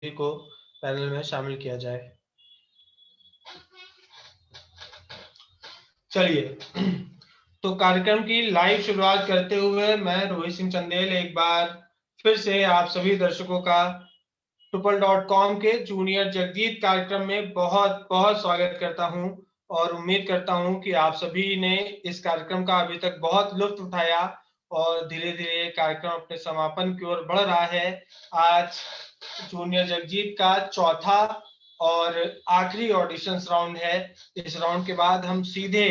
को पैनल में शामिल किया जाए। चलिए, तो कार्यक्रम की लाइव शुरुआत करते हुए मैं रोहित सिंह चंदेल एक बार फिर से आप सभी दर्शकों का Tuple.com के जूनियर जगजीत कार्यक्रम में बहुत बहुत स्वागत करता हूं और उम्मीद करता हूं कि आप सभी ने इस कार्यक्रम का अभी तक बहुत लुत्फ उठाया और धीरे धीरे कार्यक्रम अपने समापन की ओर बढ़ रहा है। आज जूनियर जगजीत का चौथा और आखिरी ऑडिशंस राउंड है। इस राउंड के बाद हम सीधे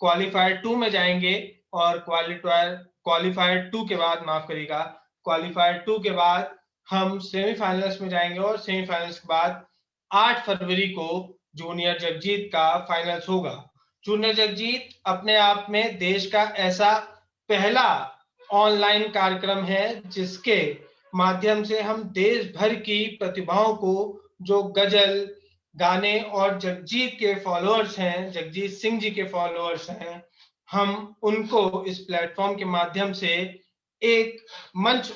क्वालिफायर 2 में जाएंगे और क्वालिफायर 2 के बाद, माफ करिएगा, क्वालिफायर 2 के बाद हम सेमीफाइनल्स में जाएंगे और सेमीफाइनल्स के बाद 8 फरवरी को जूनियर जगजीत का फाइनल्स होगा। जूनियर जगजीत अपने आप में देश का ऐसा पहला ऑनलाइन कार्यक्रम है जिसके माध्यम से हम देश भर की प्रतिभाओं को, जो गजल, गाने और जगजीत के फॉलोअर्स हैं, जगजीत सिंह जी के फॉलोअर्स हैं, हम उनको इस प्लेटफॉर्म के माध्यम से एक मंच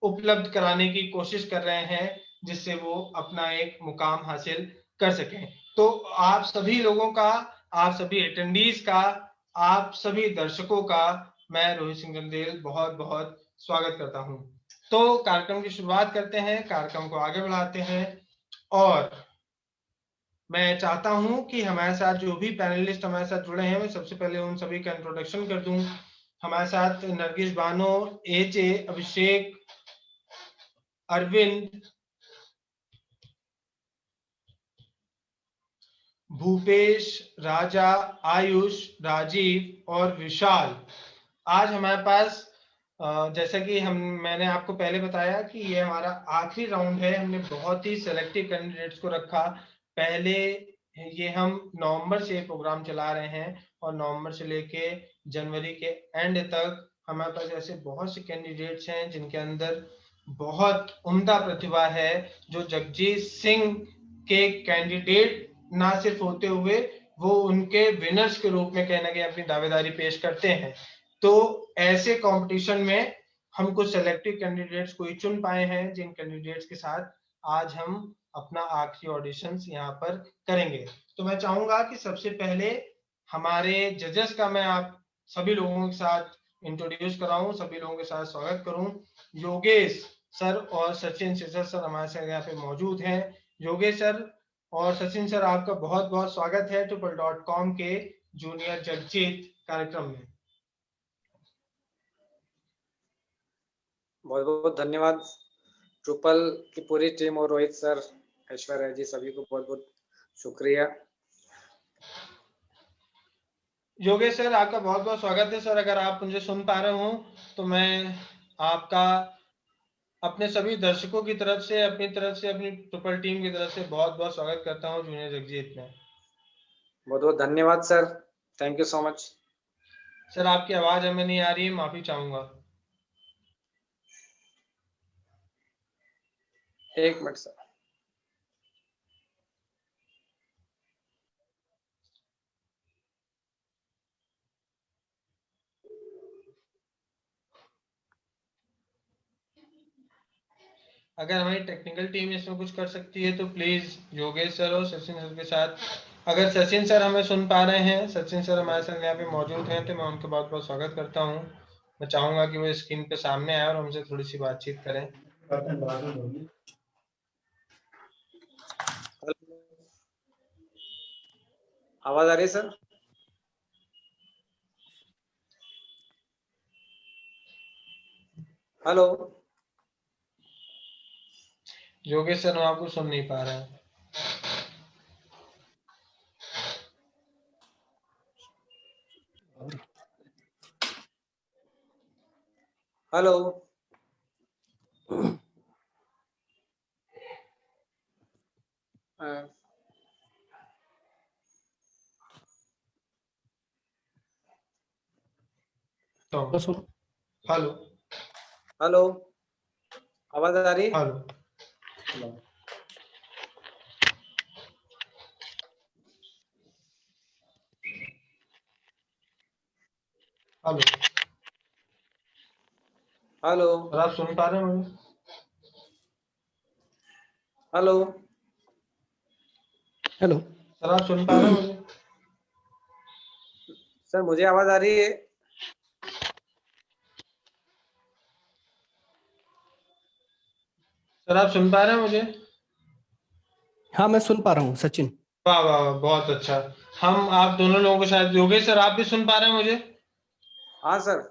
उपलब्ध कराने की कोशिश कर रहे हैं जिससे वो अपना एक मुकाम हासिल कर सकें। तो आप सभी लोगों का, आप सभी अटेंडीज का, आप सभी दर्शकों का मैं रोहित सिंह चंदेल बहुत बहुत स्वागत करता हूं। तो कार्यक्रम की शुरुआत करते हैं, कार्यक्रम को आगे बढ़ाते हैं और मैं चाहता हूं कि हमारे साथ जो भी पैनलिस्ट हमारे साथ जुड़े हैं, मैं सबसे पहले उन सभी का इंट्रोडक्शन कर दूं। हमारे साथ नरगिस बानो, एच ए, अभिषेक, अरविंद, भूपेश, राजा, आयुष, राजीव और विशाल आज हमारे पास, जैसा कि मैंने आपको पहले बताया कि ये हमारा आखिरी राउंड है। हमने बहुत ही सेलेक्टिव कैंडिडेट्स को रखा। पहले ये हम नवंबर से प्रोग्राम चला रहे हैं और नवंबर से लेके जनवरी के एंड तक हमारे पास ऐसे बहुत से कैंडिडेट्स हैं जिनके अंदर बहुत उम्दा प्रतिभा है, जो जगजीत सिंह के कैंडिडेट ना सिर्फ होते हुए वो उनके विनर्स के रूप में कहीं ना कहीं अपनी दावेदारी पेश करते हैं। तो ऐसे कंपटीशन में हम कुछ सेलेक्टिव कैंडिडेट्स को ही चुन पाए हैं, जिन कैंडिडेट्स के साथ आज हम अपना आखिरी ऑडिशंस यहाँ पर करेंगे। तो मैं चाहूंगा कि सबसे पहले हमारे जजेस का मैं आप सभी लोगों के साथ इंट्रोड्यूस कराऊं, सभी लोगों के साथ स्वागत करूं। योगेश सर और सचिन शेषर सर हमारे साथ यहाँ पे मौजूद हैं। योगेश सर और सचिन सर, आपका बहुत बहुत स्वागत है Tuple.com के जूनियर जगजीत कार्यक्रम में। बहुत बहुत धन्यवाद ट्रुपल की पूरी टीम और रोहित सर, ऐश्वर्या जी, सभी को बहुत बहुत शुक्रिया। योगेश सर, आपका बहुत बहुत स्वागत है। सर, अगर आप मुझे सुन पा रहे हो तो मैं आपका अपने सभी दर्शकों की तरफ से, अपनी तरफ से, अपनी ट्रुपल टीम की तरफ से बहुत बहुत स्वागत करता हूँ जूनियर जगजीत में। बहुत बहुत धन्यवाद sir, thank you so much. Sir, आपकी आवाज हमें नहीं आ रही है, माफी चाहूंगा। एक मिनट सर। अगर हमारी टेक्निकल टीम इसमें कुछ कर सकती है तो प्लीज योगेश सर और सचिन सर के साथ, अगर सचिन सर हमें सुन पा रहे हैं, सचिन सर हमारे साथ यहाँ पे मौजूद हैं, तो मैं उनका बहुत बहुत स्वागत करता हूँ। मैं चाहूंगा कि वो स्क्रीन पे सामने आए और हमसे थोड़ी सी बातचीत करें। आवाज आ रही है सर? हेलो योगेश सर, हम आपको सुन नहीं पा रहे हैं। हेलो तो हेलो हेलो, आवाज आ रही है? हेलो हेलो हेलो सर, आप सुन पा रहे हैं मुझे? हेलो हेलो सर आप सुन पा रहे हैं मुझे? सर, मुझे आवाज आ रही है? सर आप सुन पा रहे हैं मुझे? हाँ मैं सुन पा रहा हूँ सचिन। वाह वाह वाह, बहुत अच्छा। हम आप दोनों लोगों को शायद, योगेश सर आप भी सुन पा रहे हैं मुझे? हाँ सर।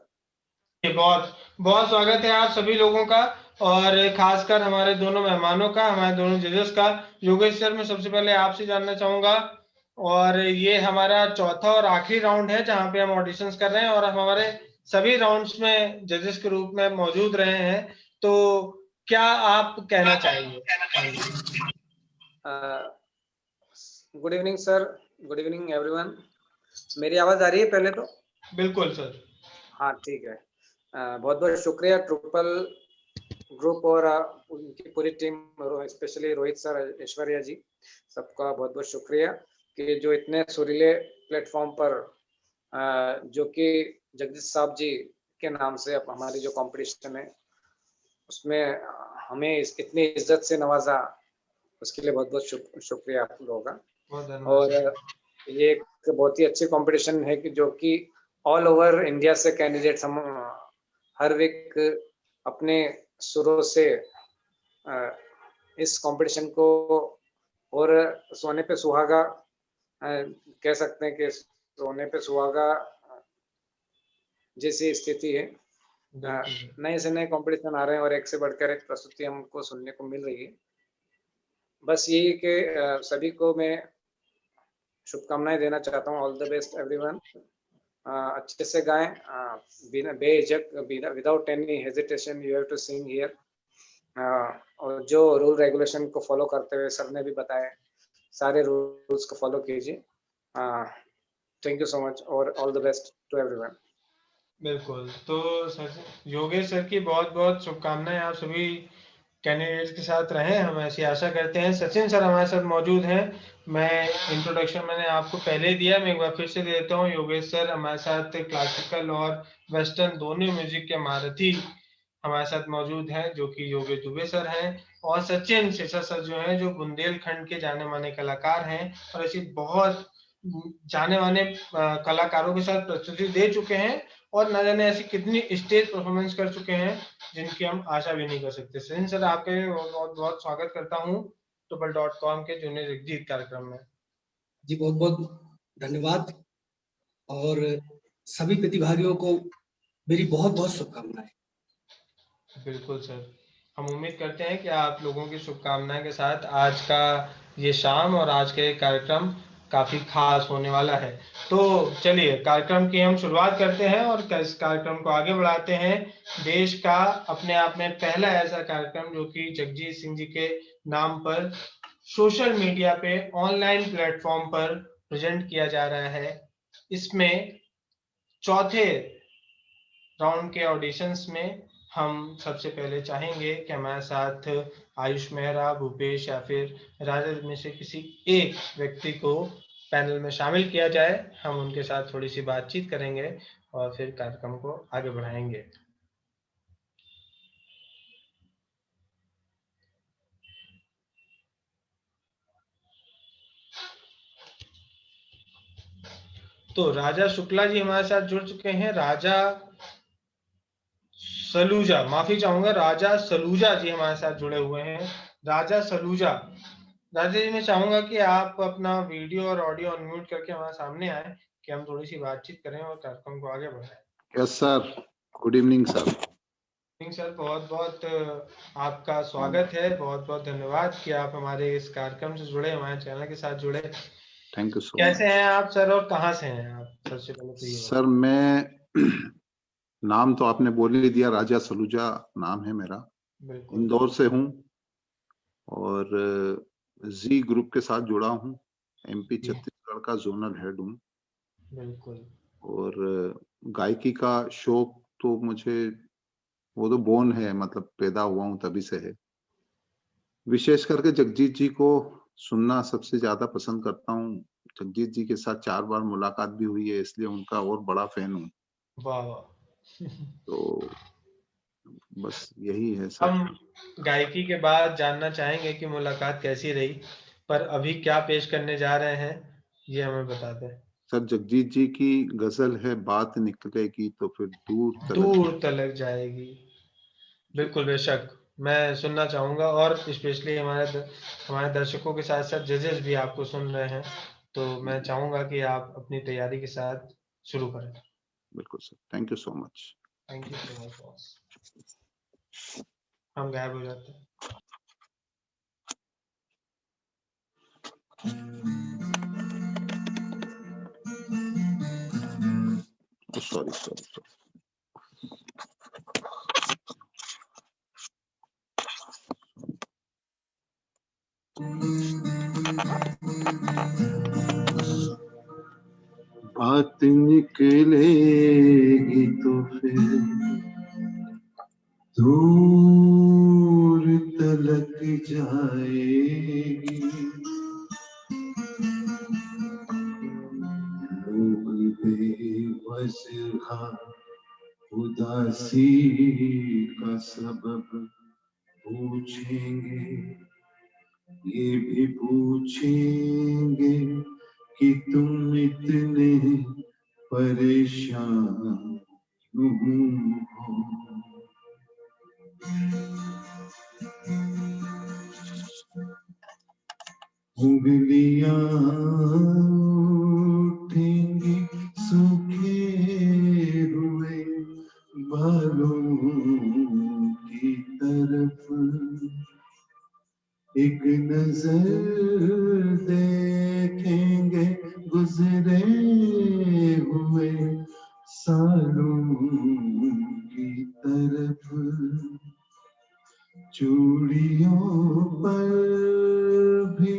ये बहुत बहुत स्वागत है आप सभी लोगों का, और खासकर हमारे दोनों मेहमानों का, हमारे दोनों जजेस का। योगेश सर, मैं सबसे पहले आपसे जानना चाहूंगा, और ये हमारा चौथा और आखिरी राउंड है जहां पे हम ऑडिशंस कर रहे हैं, और हम हमारे सभी राउंड्स में जजेस के रूप में मौजूद रहे हैं, तो क्या आप कहना चाहेंगे? Good evening sir, good evening everyone. मेरी आवाज आ रही है पहले तो? बिल्कुल सर। हाँ ठीक है। बहुत बहुत शुक्रिया ट्रिपल ग्रुप और उनकी पूरी team, specially Rohit sir, Aishwarya ji, सबका बहुत बहुत शुक्रिया कि जो इतने सुरीले प्लेटफॉर्म पर जो कि जगदीश साहब जी के नाम से अब हमारी जो कंपटीशन है उसमें हमें इतनी इज्जत से नवाजा, उसके लिए बहुत बहुत शुक्रिया आप लोगों का। बहुत धन्यवाद और सर। ये एक बहुत ही अच्छी कंपटीशन है कि जो कि ऑल ओवर इंडिया से कैंडिडेट्स हम हर वीक अपने सुरों से इस कंपटीशन को और सोने पे सुहागा कह सकते हैं कि सोने पे सुहागा जैसी स्थिति है। बिल्कुल सर। नए से नए कंपटीशन आ रहे हैं और एक से बढ़कर एक प्रस्तुति हमको सुनने को मिल रही है। बस यही कि सभी को मैं शुभकामनाएं देना चाहता हूँ। All the best everyone. अच्छे से गाएं, बिना बेझिझक, without any hesitation you have to sing here. और जो रूल रेगुलेशन को फॉलो करते हुए सर ने भी बताया, सारे रूल्स को फॉलो कीजिए। थैंक यू सो मच और all the best to everyone. बिल्कुल। तो सर, योगेश सर की बहुत बहुत शुभकामनाएं आप सभी कैंडिडेट्स के साथ रहें, हम ऐसी आशा करते हैं। सचिन सर हमारे साथ मौजूद हैं। मैं इंट्रोडक्शन मैंने आपको पहले ही दिया, मैं एक बार फिर से दे देता हूँ। योगेश सर हमारे साथ क्लासिकल और वेस्टर्न दोनों म्यूजिक के महारथी हमारे साथ मौजूद हैं, जो कि योगेश दुबे सर हैं, और सचिन शेषा सर जो हैं, जो बुंदेलखंड के जाने माने कलाकार हैं, और ऐसी बहुत जाने माने कलाकारों के साथ प्रस्तुति दे चुके हैं, और न जाने ऐसी कितनी स्टेज परफॉर्मेंस कर चुके हैं जिनकी हम आशा भी नहीं कर सकते। सचिन सर आपके बहुत बहुत स्वागत करता हूँ tuple.com के जूनियर जगजीत कार्यक्रम में। जी बहुत बहुत धन्यवाद, और सभी प्रतिभागियों को मेरी बहुत बहुत शुभकामनाएं। बिल्कुल सर, हम उम्मीद करते हैं कि आप लोगों की शुभकामनाएं के साथ आज का ये शाम और आज का ये कार्यक्रम काफी खास होने वाला है। तो चलिए कार्यक्रम की हम शुरुआत करते हैं और इस कार्यक्रम को आगे बढ़ाते हैं। देश का अपने आप में पहला ऐसा कार्यक्रम जो कि जगजीत सिंह जी के नाम पर सोशल मीडिया पे ऑनलाइन प्लेटफॉर्म पर प्रेजेंट किया जा रहा है। इसमें चौथे राउंड के ऑडिशंस में हम सबसे पहले चाहेंगे कि हमारे साथ आयुष मेहरा, भूपेश या फिर राजद में से किसी एक व्यक्ति को पैनल में शामिल किया जाए। हम उनके साथ थोड़ी सी बातचीत करेंगे और फिर कार्यक्रम को आगे बढ़ाएंगे। तो राजा शुक्ला जी हमारे साथ जुड़ चुके हैं। राजा सलूजा, माफी चाहूंगा, राजा सलूजा जी हमारे साथ जुड़े हुए हैं। राजा सलूजा, राजा जी मैं चाहूंगा कि आप अपना वीडियो और ऑडियो अनम्यूट करके हमारे सामने आए कि हम थोड़ी सी बातचीत करें और कार्यक्रम को आगे बढ़ाएं। Yes sir, good evening sir. Sir बहुत बहुत आपका स्वागत है, बहुत बहुत धन्यवाद कि आप हमारे इस कार्यक्रम से जुड़े, हमारे चैनल के साथ जुड़े। Thank you so much. कैसे हैं आप सर और कहाँ से हैं आप? सबसे पहले तो ये सर मैं नाम तो आपने बोल ही दिया, राजा सलूजा नाम है मेरा, इंदौर से हूँ और जी ग्रुप के साथ जुड़ा हूँ। एमपी छत्तीसगढ़ का जोनल हेड हूँ। बिल्कुल। और गायकी का शौक तो मुझे वो तो बोर्न है, मतलब पैदा हुआ हूँ तभी से है। विशेष करके जगजीत जी को सुनना सबसे ज्यादा पसंद करता हूँ। जगजीत जी के साथ 4 बार मुलाकात भी हुई है, इसलिए उनका और बड़ा फैन हूँ। वाह वाह। तो बस यही है सर। हम गायकी के बाद जानना चाहेंगे कि मुलाकात कैसी रही, पर अभी क्या पेश करने जा रहे हैं ये हमें बता दें। सर जगजीत जी की गजल है, बात निकलेगी तो फिर दूर दूर तलक जाएगी। बिल्कुल, बेशक मैं सुनना चाहूंगा, और स्पेशली हमारे दर्शकों के साथ साथ जजेस भी आपको सुन रहे हैं, तो मैं चाहूंगा कि आप अपनी तैयारी के साथ शुरू करें। बिल्कुल sir, thank you so much. Thank you so much boss. हम गायब हो जाते हैं। Sorry sorry sorry. बात निकलेगी तो फिर दूर तलक जाएगी, लोग बेवजह उदासी का सबब पूछेंगे, ये भी पूछेंगे कि तुम इतने परेशान क्यों हो। उंगलियां उठेंगी सूखे हुए बालों की तरफ, एक नजर देखेंगे गुजरे हुए सालों की तरफ, चूड़ियों पर भी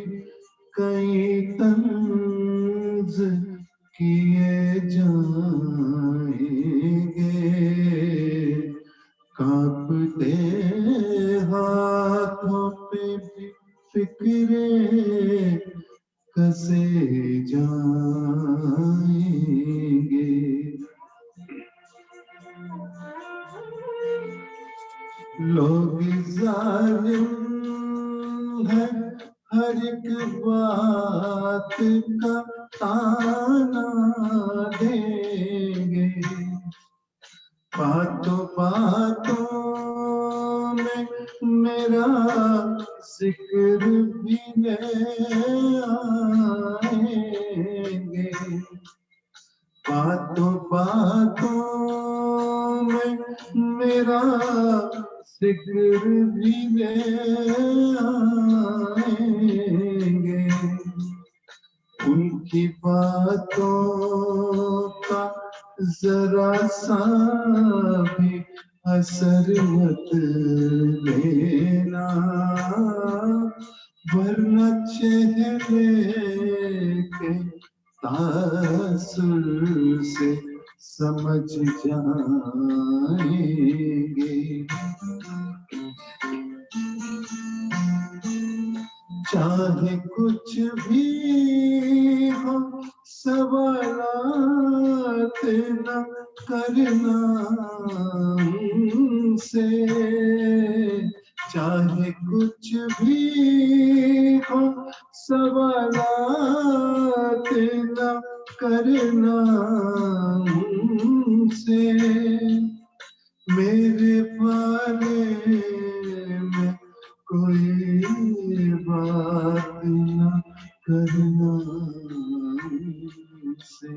कई तंज किए जाएंगे, कांपते हाथों पे भी फिक्रे कसे जाएंगे। लोग जालिम है, हर एक बात का ताना देंगे, बातों बातों में मेरा जिक्र भी ले आएंगे, बातों बातों में मेरा जिक्र भी ले आएंगे, उनकी बातों का जरा सा भी असर मत लेना, वरना चेहरे के तासुर से समझ जाएंगे। चाहे कुछ भी हो सवालात न करना हमसे, चाहे कुछ भी हो सवालात न करना हमसे, मेरे बारे में कोई बात न करना हमसे,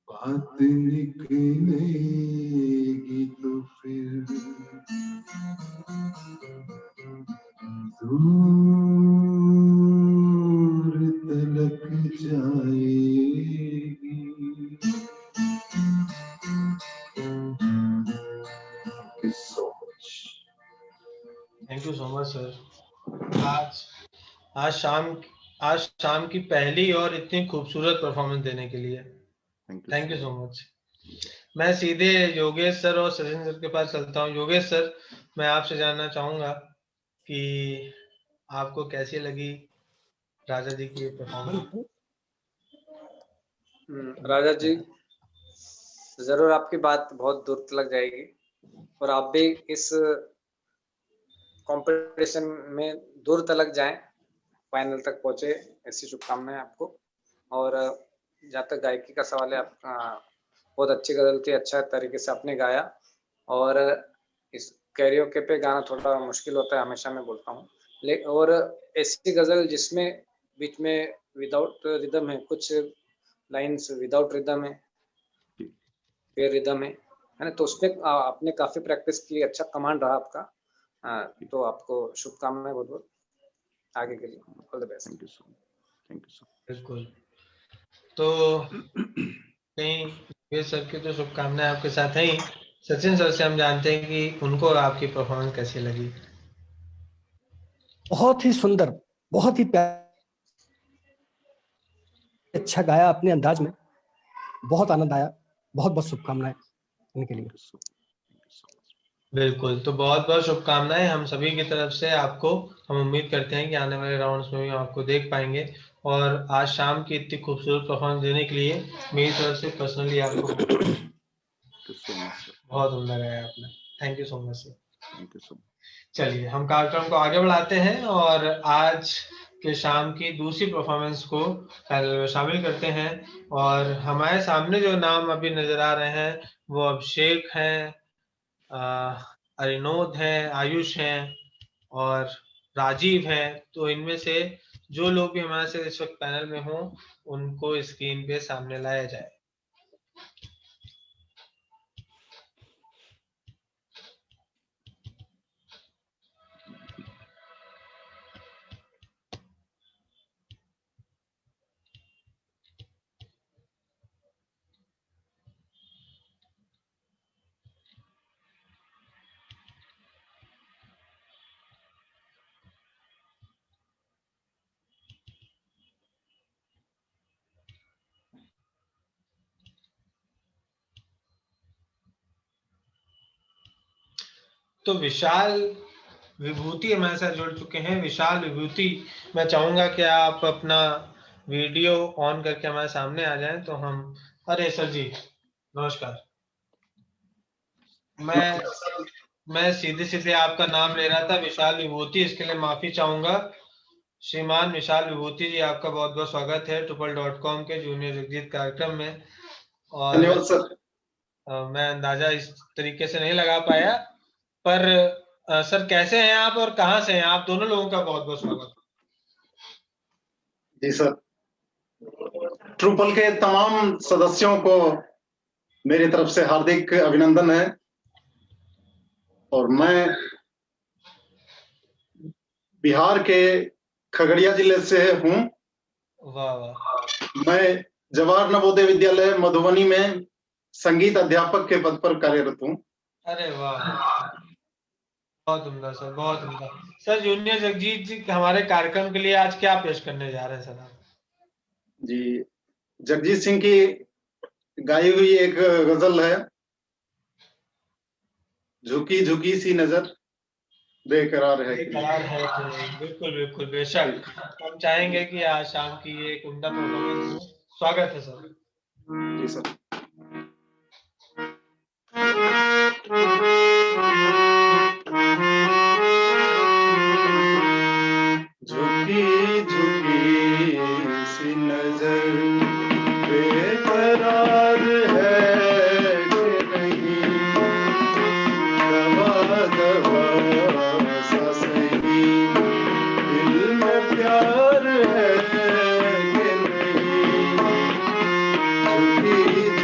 बात निकलेगी तो फिर दूर तलक जाएगी। Thank you so much sir. आज शाम की पहली और इतनी खूबसूरत परफॉर्मेंस देने के लिए थैंक यू सो मच। मैं सीधे योगेश सर और सचिन सर के पास चलता हूँ। योगेश सर, मैं आपसे जानना चाहूंगा कि आपको कैसी लगी राजा जी की परफॉर्मेंस। राजा जी जरूर आपकी बात बहुत दूर तक जाएगी और आप भी इस कंपटीशन में दूर तक जाएं, फाइनल तक पहुंचे, ऐसी शुभकामनाएं आपको। और जहाँ तक गायकी का सवाल है, आपका बहुत अच्छी गजल थी, अच्छा तरीके से आपने गाया। और इस कैरियोके पे गाना थोड़ा मुश्किल होता है, हमेशा मैं बोलता हूँ, और ऐसी गजल जिसमें बीच में विदाउट रिदम है, कुछ लाइंस विदाउट रिदम है, फिर रिदम है ना, तो उसमें आपने काफी प्रैक्टिस की, अच्छा कमांड रहा आपका। तो आपको शुभकामनाएं बहुत बहुत आगे के लिए, all the best. Thank you सो बिल्कुल। तो कहीं सर की तो शुभकामनाएं आपके साथ हैं ही। सचिन सर से हम जानते हैं कि उनको आपकी परफॉर्मेंस कैसी लगी। बहुत ही सुंदर, बहुत ही अच्छा गाया अपने अंदाज में, बहुत आनंद आया। बहुत बहुत शुभकामनाएं इनके लिए। बिल्कुल, तो बहुत बहुत शुभकामनाएं हम सभी की तरफ से आपको। हम उम्मीद करते हैं कि आने वाले राउंड्स में भी हम आपको देख पाएंगे। और आज शाम की इतनी खूबसूरत परफॉर्मेंस देने के लिए मेरी तरफ से पर्सनली आपको बहुत उम्दा गाया आपने। Thank you so much sir. Thank you so much. चलिए हम कार्यक्रम को आगे बढ़ाते हैं और आज के शाम की दूसरी परफॉर्मेंस को पैनल में शामिल करते हैं। और हमारे सामने जो नाम अभी नजर आ रहे हैं वो अभिषेक हैं, अरिनोद हैं, आयुष हैं और राजीव हैं। तो इनमें से जो लोग भी हमारे साथ इस वक्त पैनल में हों उनको स्क्रीन पे सामने लाया जाए। तो विशाल विभूति हमारे साथ जुड़ चुके हैं। विशाल विभूति, मैं चाहूंगा कि आप अपना वीडियो ऑन करके हमारे सामने आ जाएं तो हम। अरे सर जी नमस्कार। मैं सीधे सीधे आपका नाम ले रहा था, विशाल विभूति, इसके लिए माफी चाहूंगा। श्रीमान विशाल विभूति जी, आपका बहुत बहुत स्वागत है tuple.com के जूनियर जगजीत कार्यक्रम में। और धन्यवाद सर। मैं अंदाजा इस तरीके से नहीं लगा पाया, पर सर कैसे हैं आप और कहां से हैं आप? दोनों लोगों का बहुत बहुत स्वागत। जी सर, ट्रुपल के तमाम सदस्यों को मेरी तरफ से हार्दिक अभिनंदन है। और मैं बिहार के खगड़िया जिले से हूँ। वाह वाह। मैं जवाहर नवोदय विद्यालय मधुबनी में संगीत अध्यापक के पद पर कार्यरत हूँ। अरे वाह, बहुत उम्दा सर, बहुत उम्दा। सर जूनियर जगजीत जी हमारे कार्यक्रम के लिए आज क्या पेश करने जा रहे हैं सर आप? जी, जगजीत सिंह की गाई हुई एक गजल है, झुकी झुकी सी नजर बेकरार है। बेकरार है कि बिल्कुल बिल्कुल बेशक। हम चाहेंगे कि आज शाम की ये एक उम्दा परफॉर्मेंस हो। स्वागत है सर। जी सर। झुकी झुकी सी नजर बेकरार है कि नहीं, दबा दबा सा सही दिल में प्यार है कि नहीं, झुकी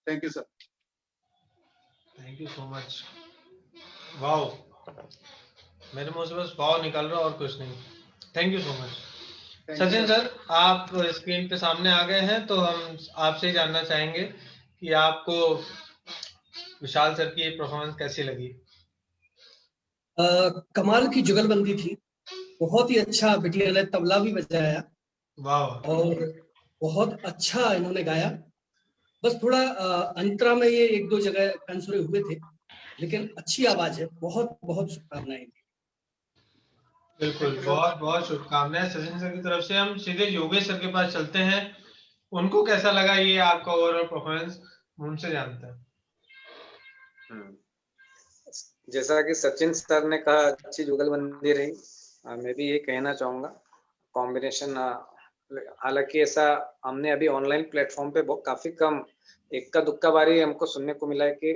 thank you sir. Thank you so much. Wow, मेरे मुंह से बस वाओ निकल रहा और कुछ नहीं। Thank you so much. Sachin sir, आप स्क्रीन पे सामने आ गए हैं, तो हम आपसे ही जानना चाहेंगे कि आपको विशाल सर की परफॉर्मेंस कैसी लगी? कमाल की जुगलबंदी थी, बहुत ही अच्छा। बिटिया ने तबला भी बजाया वाह, और बहुत अच्छा इन्होंने गाया। बस थोड़ा अंतरा में ये एक दो जगह कंसुरे हुए थे, लेकिन अच्छी आवाज है। बहुत बहुत शुभकामनाएं। बिल्कुल, बहुत बहुत शुभकामनाएं सचिन सर की तरफ से। हम सीधे योगेश सर के पास चलते हैं, उनको कैसा लगा ये आपका ओवरऑल परफॉर्मेंस, उनसे जानते हैं। जैसा कि सचिन सर ने कहा, अच्छी जुगलबंदी रही। मैं भी ये कहना चाहूंगा, कॉम्बिनेशन, हालांकि ऐसा हमने अभी ऑनलाइन प्लेटफॉर्म पे काफी कम, इक्का दुक्का बारी हमको सुनने को मिला है कि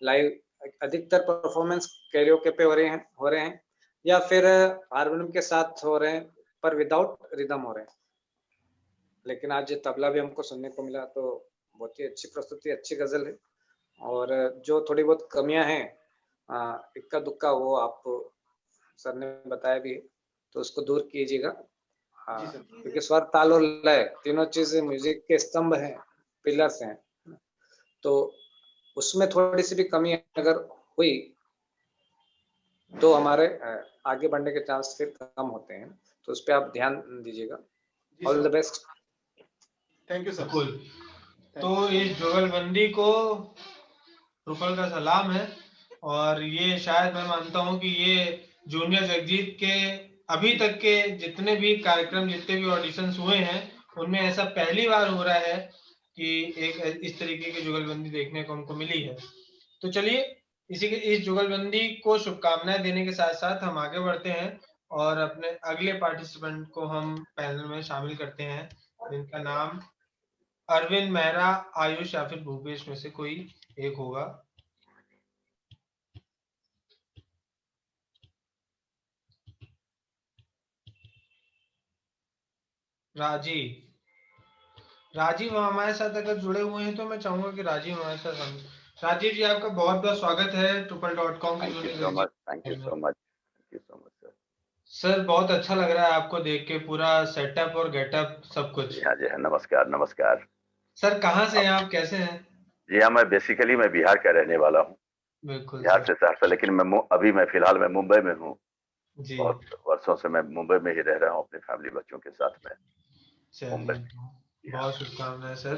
लाइव अधिकतर परफॉर्मेंस कैरियोके पे हो रहे हैं या फिर हारमोनियम के साथ हो रहे हैं, पर विदाउट रिदम हो रहे हैं। लेकिन आज तबला भी हमको सुनने को मिला, तो बहुत ही अच्छी प्रस्तुति, अच्छी गजल है। और जो थोड़ी बहुत कमियां हैं, इक्का दुक्का, वो आप सर ने बताया भी, तो उसको दूर कीजिएगा। क्योंकि स्वर, ताल और लय तीनों चीजें म्यूजिक के स्तंभ हैं, पिलर्स हैं। तो उसमें थोड़ी सी भी कमी अगर हुई तो हमारे आगे बढ़ने के चांस फिर कम होते हैं, तो उस पर आप ध्यान दीजिएगा। All the best. Thank you sir. बिल्कुल, तो इस जुगलबंदी को ट्रुपल का सलाम है, और ये शायद मैं मानता हूँ कि ये जूनियर जगजीत के अभी तक के जितने भी कार्यक्रम, जितने भी ऑडिशंस हुए हैं, उनमें ऐसा पहली बार हो रहा है कि एक इस तरीके की जुगलबंदी देखने को हमको मिली है। तो चलिए, इस जुगलबंदी को शुभकामनाएं देने के साथ साथ हम आगे बढ़ते हैं और अपने अगले पार्टिसिपेंट को हम पैनल में शामिल करते हैं, जिनका नाम अरविंद मेहरा, आयुष या फिर भूपेश में से कोई एक होगा। राजीव हमारे साथ अगर जुड़े हुए हैं तो मैं चाहूंगा कि राजीव हमारे साथ हम। राजीव जी, आपका बहुत बहुत स्वागत है ट्रुपल.com के thank you so much sir. Sir, बहुत अच्छा लग रहा है आपको देख के, पूरा सेटअप और गेटअप सब कुछ। जी हाँ, नमस्कार। सर, कहाँ से हैं आप, कैसे हैं? जी हाँ, मैं बिहार का रहने वाला हूँ। बिल्कुल बिहार सर। से सहरसा, लेकिन मैं फिलहाल मुंबई में हूँ। जी, बहुत वर्षों से मैं मुंबई में ही रह रहा हूँ, अपने फैमिली बच्चों के साथ में मुंबई। चलिए, बहुत शुभकामनाएं सर,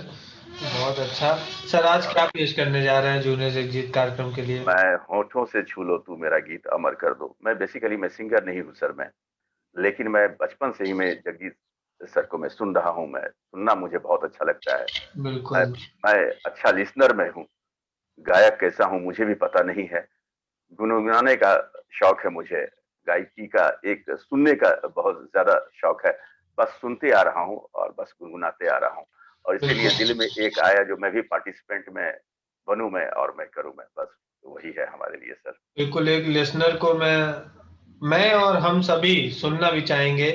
बहुत अच्छा। सर, आज क्या पेश करने जा रहे हैं जूनियर जगजीत कार्यक्रम के लिए? मैं होठों से छू लो तू मेरा गीत अमर कर दो। मैं सिंगर नहीं हूँ सर, लेकिन मैं बचपन से ही मैं जगजीत सर को मैं सुन रहा हूँ। मैं सुनना मुझे बहुत अच्छा लगता है। मैं बिल्कुल। मैं अच्छा लिसनर में हूँ। गायक कैसा हूँ मुझे भी पता नहीं है। गुनगुनाने का शौक है मुझे, गायकी का एक सुनने का बहुत ज्यादा शौक है। बस सुनते आ रहा हूँ और बस गुनगुनाते आ रहा हूँ, और इसीलिए दिल में एक आया जो मैं भी पार्टिसिपेंट में बनूं मैं, और मैं करूं मैं, बस वही है हमारे लिए सर। बिल्कुल, एक लिसनर को मैं और हम सभी सुनना भी चाहेंगे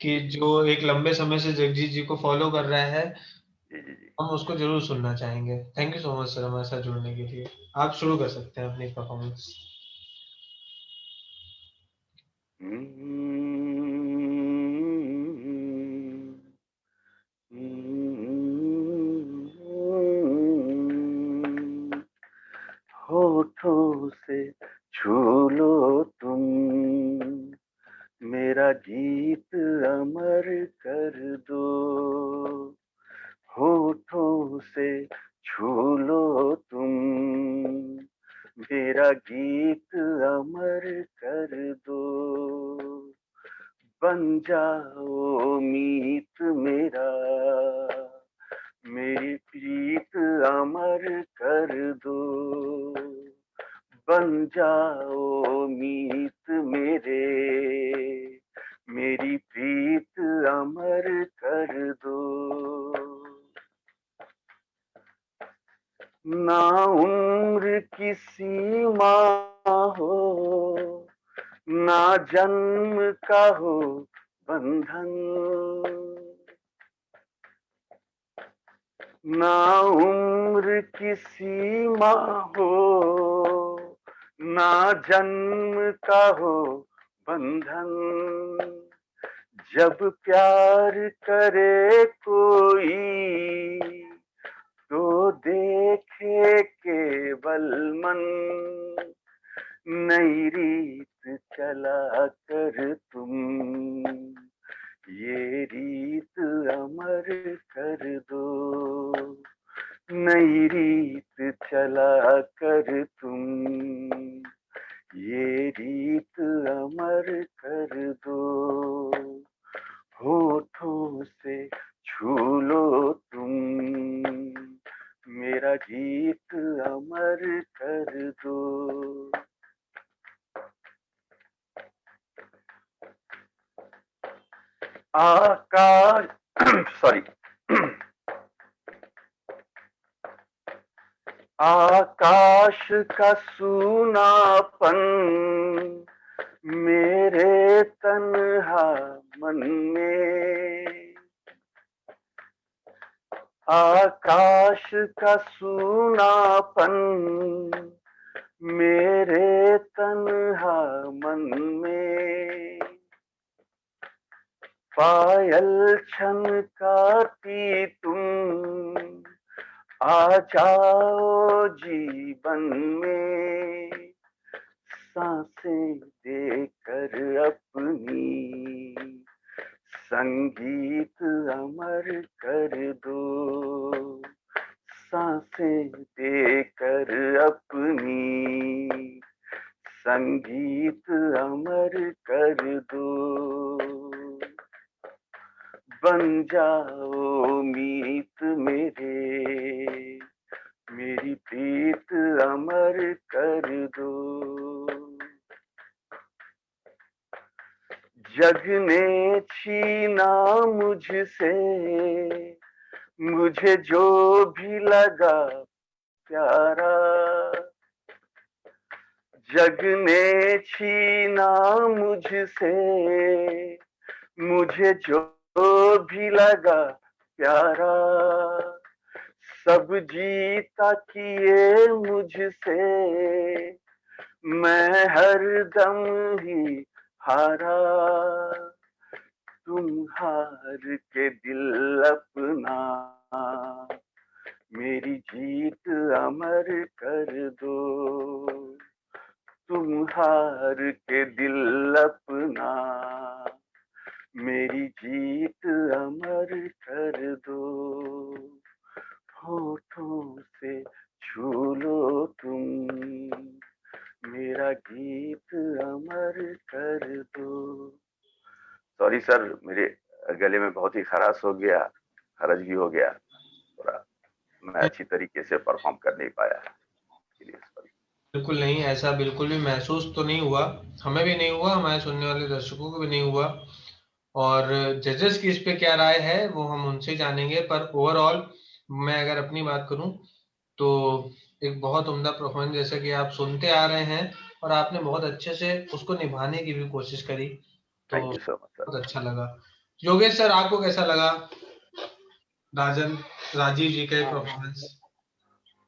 कि जो एक लंबे समय से जगजीत जी को फॉलो कर रहा है, जी जी जी। हम उसको जरूर सुनना चाहेंगे। Thank you so much sir हमारे साथ जुड़ने के लिए। आप शुरू कर सकते हैं अपनी परफॉर्मेंस। होठों से छू लो तुम मेरा गीत अमर कर दो। होठों से छू लो तुम मेरा गीत अमर कर दो। बन जाओ मीत मेरा, मेरी प्रीत अमर कर दो। बन जाओ मीत मेरे, मेरी प्रीत अमर कर दो। ना उम्र की सीमा हो, ना जन्म का हो बंधन, ना उम्र की सीमा हो, ना जन्म का हो बंधन, जब प्यार करे कोई तो देखे केवल मन, नई रीत चला कर तुम, ये रीत अमर कर दो, नई रीत चला कर तुम, ये रीत अमर कर दो, होठों से छू लो तुम, मेरा गीत अमर कर दो। आकाश सॉरी आकाश का सूनापन मेरे तन्हा मन में, आकाश का सूनापन मेरे तन्हा मन में, पायल छनकाती तुम आ जाओ जीवन में, सांसें देकर अपनी संगीत अमर कर दो, सांसें देकर अपनी संगीत अमर कर दो, बन जाओ मीत मेरे, मेरी प्रीत अमर कर दो, जग ने छीना मुझसे मुझे जो भी लगा प्यारा, जग ने छीना मुझसे मुझे जो भी लगा प्यारा, सब जीता किए मुझसे मैं हरदम ही हारा, तुम हार के दिल अपना मेरी जीत अमर कर दो, तुम हार के दिल अपना मेरी जीत अमर कर दो, होठों से छू लो तुम, मेरा गीत अमर कर दो। सॉरी सर, मेरे गले में बहुत ही खराश हो गया, हरजगी हो गया, थोड़ा मैं अच्छी तरीके से परफॉर्म कर नहीं पाया। बिल्कुल नहीं, ऐसा बिल्कुल भी महसूस तो नहीं हुआ, हमें भी नहीं हुआ, हमारे सुनने वाले दर्शकों को भी नहीं हुआ। और जजेस की इस पे क्या राय है वो हम उनसे जानेंगे, पर ओवरऑल मैं अगर अपनी बात करूं तो एक बहुत उम्दा परफॉर्मेंस जैसा कि आप सुनते आ रहे हैं और आपने बहुत अच्छे से उसको निभाने की भी कोशिश करी, तो thank you so much sir. बहुत अच्छा लगा। योगेश सर, आपको कैसा लगा राजीव जी का परफॉर्मेंस?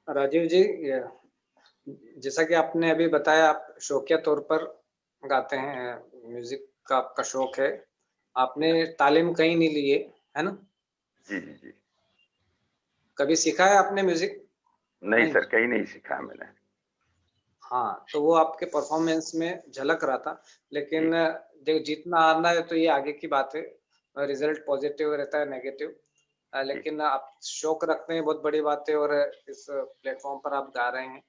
राजीव जी, जैसा कि आपने अभी बताया, आप शौकिया तौर पर गाते हैं, म्यूजिक का आपका शौक है, आपने तालीम कहीं नहीं ली है ना? जी जी जी। कभी सीखा है आपने म्यूजिक? नहीं सर, कहीं नहीं सीखा मैंने। हाँ, तो वो आपके परफॉर्मेंस में झलक रहा था, लेकिन जीतना हारना है तो ये आगे की बात है, रिजल्ट पॉजिटिव रहता है नेगेटिव, लेकिन आप शौक रखते हैं, बहुत बड़ी बात है, और इस प्लेटफॉर्म पर आप गा रहे हैं।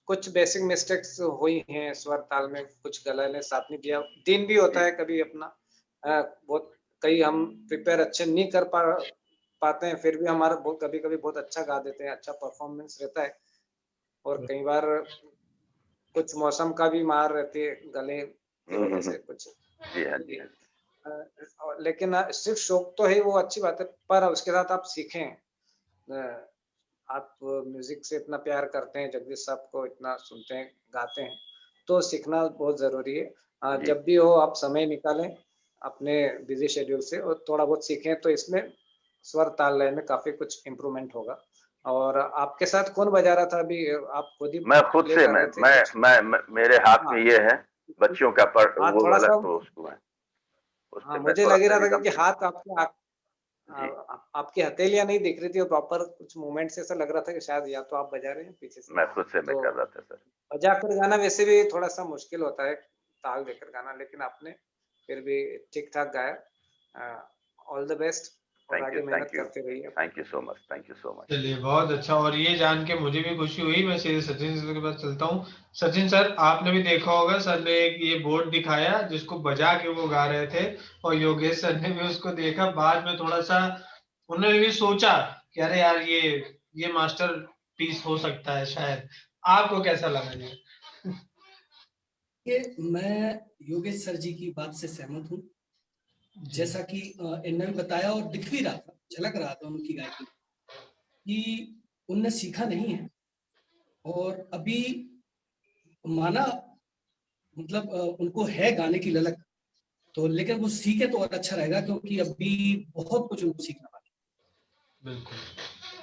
कुछ बेसिक मिस्टेक्स हुई हैं स्वर ताल में, कुछ गले ने साथ नहीं दिया, दिन भी होता है कभी अपना, बहुत कई हम प्रिपेयर अच्छे नहीं कर पाते हैं, फिर भी हमारा बहुत कभी कभी बहुत अच्छा गा देते हैं, अच्छा परफॉर्मेंस रहता है, और कई बार कुछ मौसम का भी मार रहती है गले की वजह से कुछ। लेकिन सिर्फ शौक तो है, वो अच्छी बात है, पर उसके साथ आप सीखें, आप म्यूजिक से इतना प्यार करते हैं, जगदीश साहब को इतना सुनते हैं, गाते हैं, तो सीखना बहुत जरूरी है। जब भी हो आप समय निकालें अपने बिजी शेड्यूल से और थोड़ा बहुत सीखें, तो इसमें स्वर ताल लय में काफी कुछ इम्प्रूवमेंट होगा। और आपके साथ कौन बजा रहा था अभी? आप खुद ही मैं खुद प्ले से कर रहे थे कुछ? मैं मेरे हाथ में हाँ ये है बच्चों का पर हाँ, वो थोड़ा वाला, सा तो उसको मैं उस हाँ, पे मैं मुझे थोड़ा लग ही सा रहा था रिदम क्योंकि हाथ आपके जी आपकी हथेलियां नहीं दिख रही थी और प्रॉपर कुछ मूवमेंट से ऐसा लग रहा था कि शायद या तो आप बजा रहे हैं पीछे से। मैं खुद से मैं तो कर रहा था सर। बजा कर गाना वैसे भी थोड़ा सा मुश्किल होता है, ताल देकर गाना, लेकिन आपने फिर भी ठीक ठाक गाया। ऑल द बेस्ट और आगे मेहनत करते रहिए। Thank you so much, thank you so much. चलिए बहुत अच्छा, और ये जान के मुझे भी खुशी हुई। मैं सीधे सचिन सर के पास चलता हूँ। सचिन सर, आपने भी देखा होगा, सर ने एक ये बोर्ड दिखाया जिसको बजा के वो गा रहे थे, और योगेश सर ने भी उसको देखा। बाद में थोड़ा सा उन्होंने भी सोचा कि अरे यार ये मास्टर पीस हो सकता है शायद। आपको कैसा लगा ये? कि मैं योगेश सर जी की बात से सहमत हूँ। जैसा कि इन्होंने बताया और दिख भी रहा था, झलक रहा था उनकी गायकी कि उनने सीखा नहीं है, और अभी माना मतलब उनको है गाने की ललक, तो लेकिन वो सीखे तो और अच्छा रहेगा, क्योंकि अभी बहुत कुछ उनको सीखना बाकी बिल्कुल।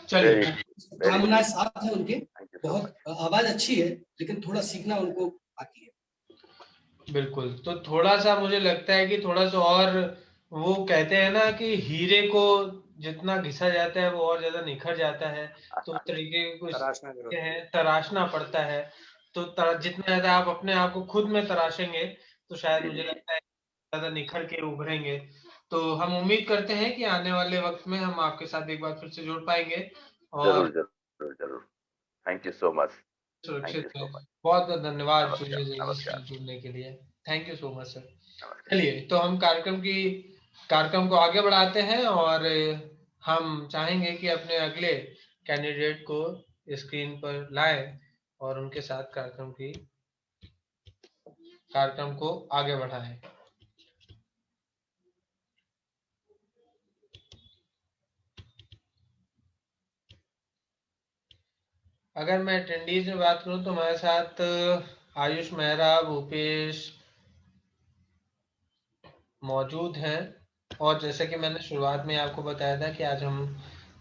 चलिए, वेरी है। वेरी कामनाएं साथ है उनके, थैंक यू सो बहुत मच। आवाज अच्छी है, लेकिन थोड़ा सीखना उनको बाकी है। बिल्कुल, तो थोड़ा सा मुझे लगता है कि थोड़ा सा और, वो कहते हैं ना कि हीरे को जितना घिसा जाता है वो और ज्यादा निखर जाता है, तो उस तरीके के कुछ तराशना जरूरत है। तराशना पड़ता है। तो जितना ज्यादा आप अपने आप को खुद में तराशेंगे, तो शायद जी मुझे जी लगता है ज्यादा निखर के उभरेंगे। तो हम उम्मीद करते हैं कि आने वाले वक्त में हम आपके साथ एक बार फिर से जुड़ पाएंगे, जरूर और जरूर जरूर। Thank you so much, thank सुरक्षित यू है। So much. बहुत बहुत धन्यवाद नमस्कार नमस्कार जुड़ने के लिए। Thank you so much sir. नमस्कार। चलिए, तो हम कार्यक्रम को आगे बढ़ाते हैं, और हम चाहेंगे कि अपने अगले कैंडिडेट को स्क्रीन पर लाएं और उनके साथ कार्यक्रम को आगे बढ़ाएं। अगर मैं अटेंडीज में बात करूं तो हमारे साथ आयुष मेहरा, भूपेश मौजूद हैं। और जैसे कि मैंने शुरुआत में आपको बताया था कि आज हम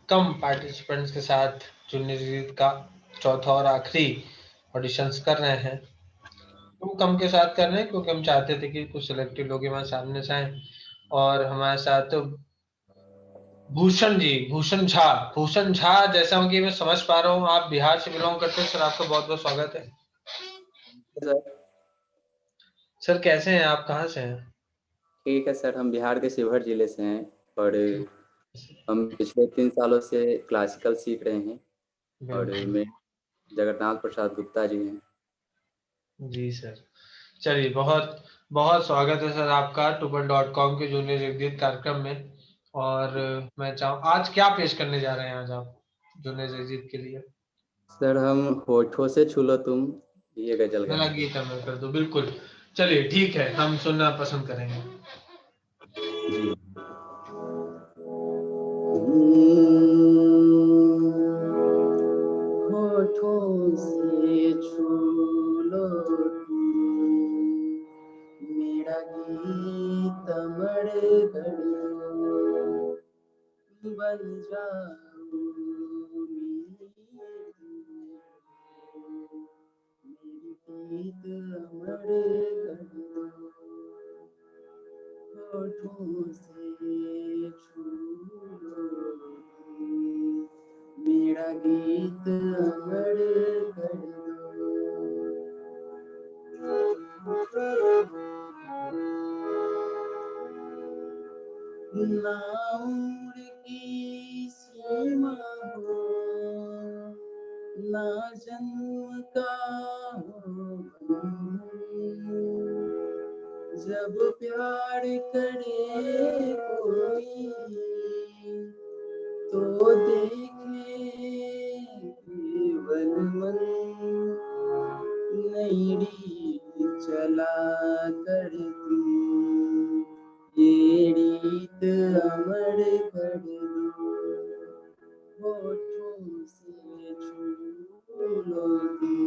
कम पार्टिसिपेंट्स के साथ जूनियर जीत का चौथा और आखिरी ऑडिशंस कर रहे हैं। हम कम के साथ कर रहे हैं क्योंकि हम चाहते थे कि कुछ सिलेक्टेड लोग हमारे सामने से आए। और हमारे साथ भूषण झा, जैसा कि मैं समझ पा रहा हूँ आप बिहार से बिलोंग करते हैं। सर, आपका बहुत बहुत स्वागत है। सर सर, कैसे हैं आप? कहाँ से हैं? ठीक है सर, हम बिहार के शिवहर जिले से हैं और हम पिछले 3 सालों से क्लासिकल सीख रहे हैं और मैं जगन्नाथ प्रसाद गुप्ता जी हैं। जी सर। चलिए, बहुत बहुत स्वागत है सर आपका tuple.com के जूनियर जगदीप कार्यक्रम में। और मैं चाहूँ, आज क्या पेश करने जा रहे हैं आज आप जूनियर जगदीप के लिए? सर हम होठों से छू लो तुम, ये गजल मेरा गाएंगे। गीत अमर कर दो। बिल्कुल, चलिए ठीक है, हम सुनना पसंद करेंगे। जी। होठों से छू लो तुम, मेरा गीत अमर कर दो, बन जाओ मेरी गीत अमर कर दो, होठों से छू लो तुम, मेरा गीत अमर कर दो। ना उम्र की सीमा हो, ना जन्म का हो बंधन, जब प्यार करे कोई तो देखे केवल मन, नई रीत चला कर तुम, ये रीत अमर कर दो, होठों से छू लो तुम,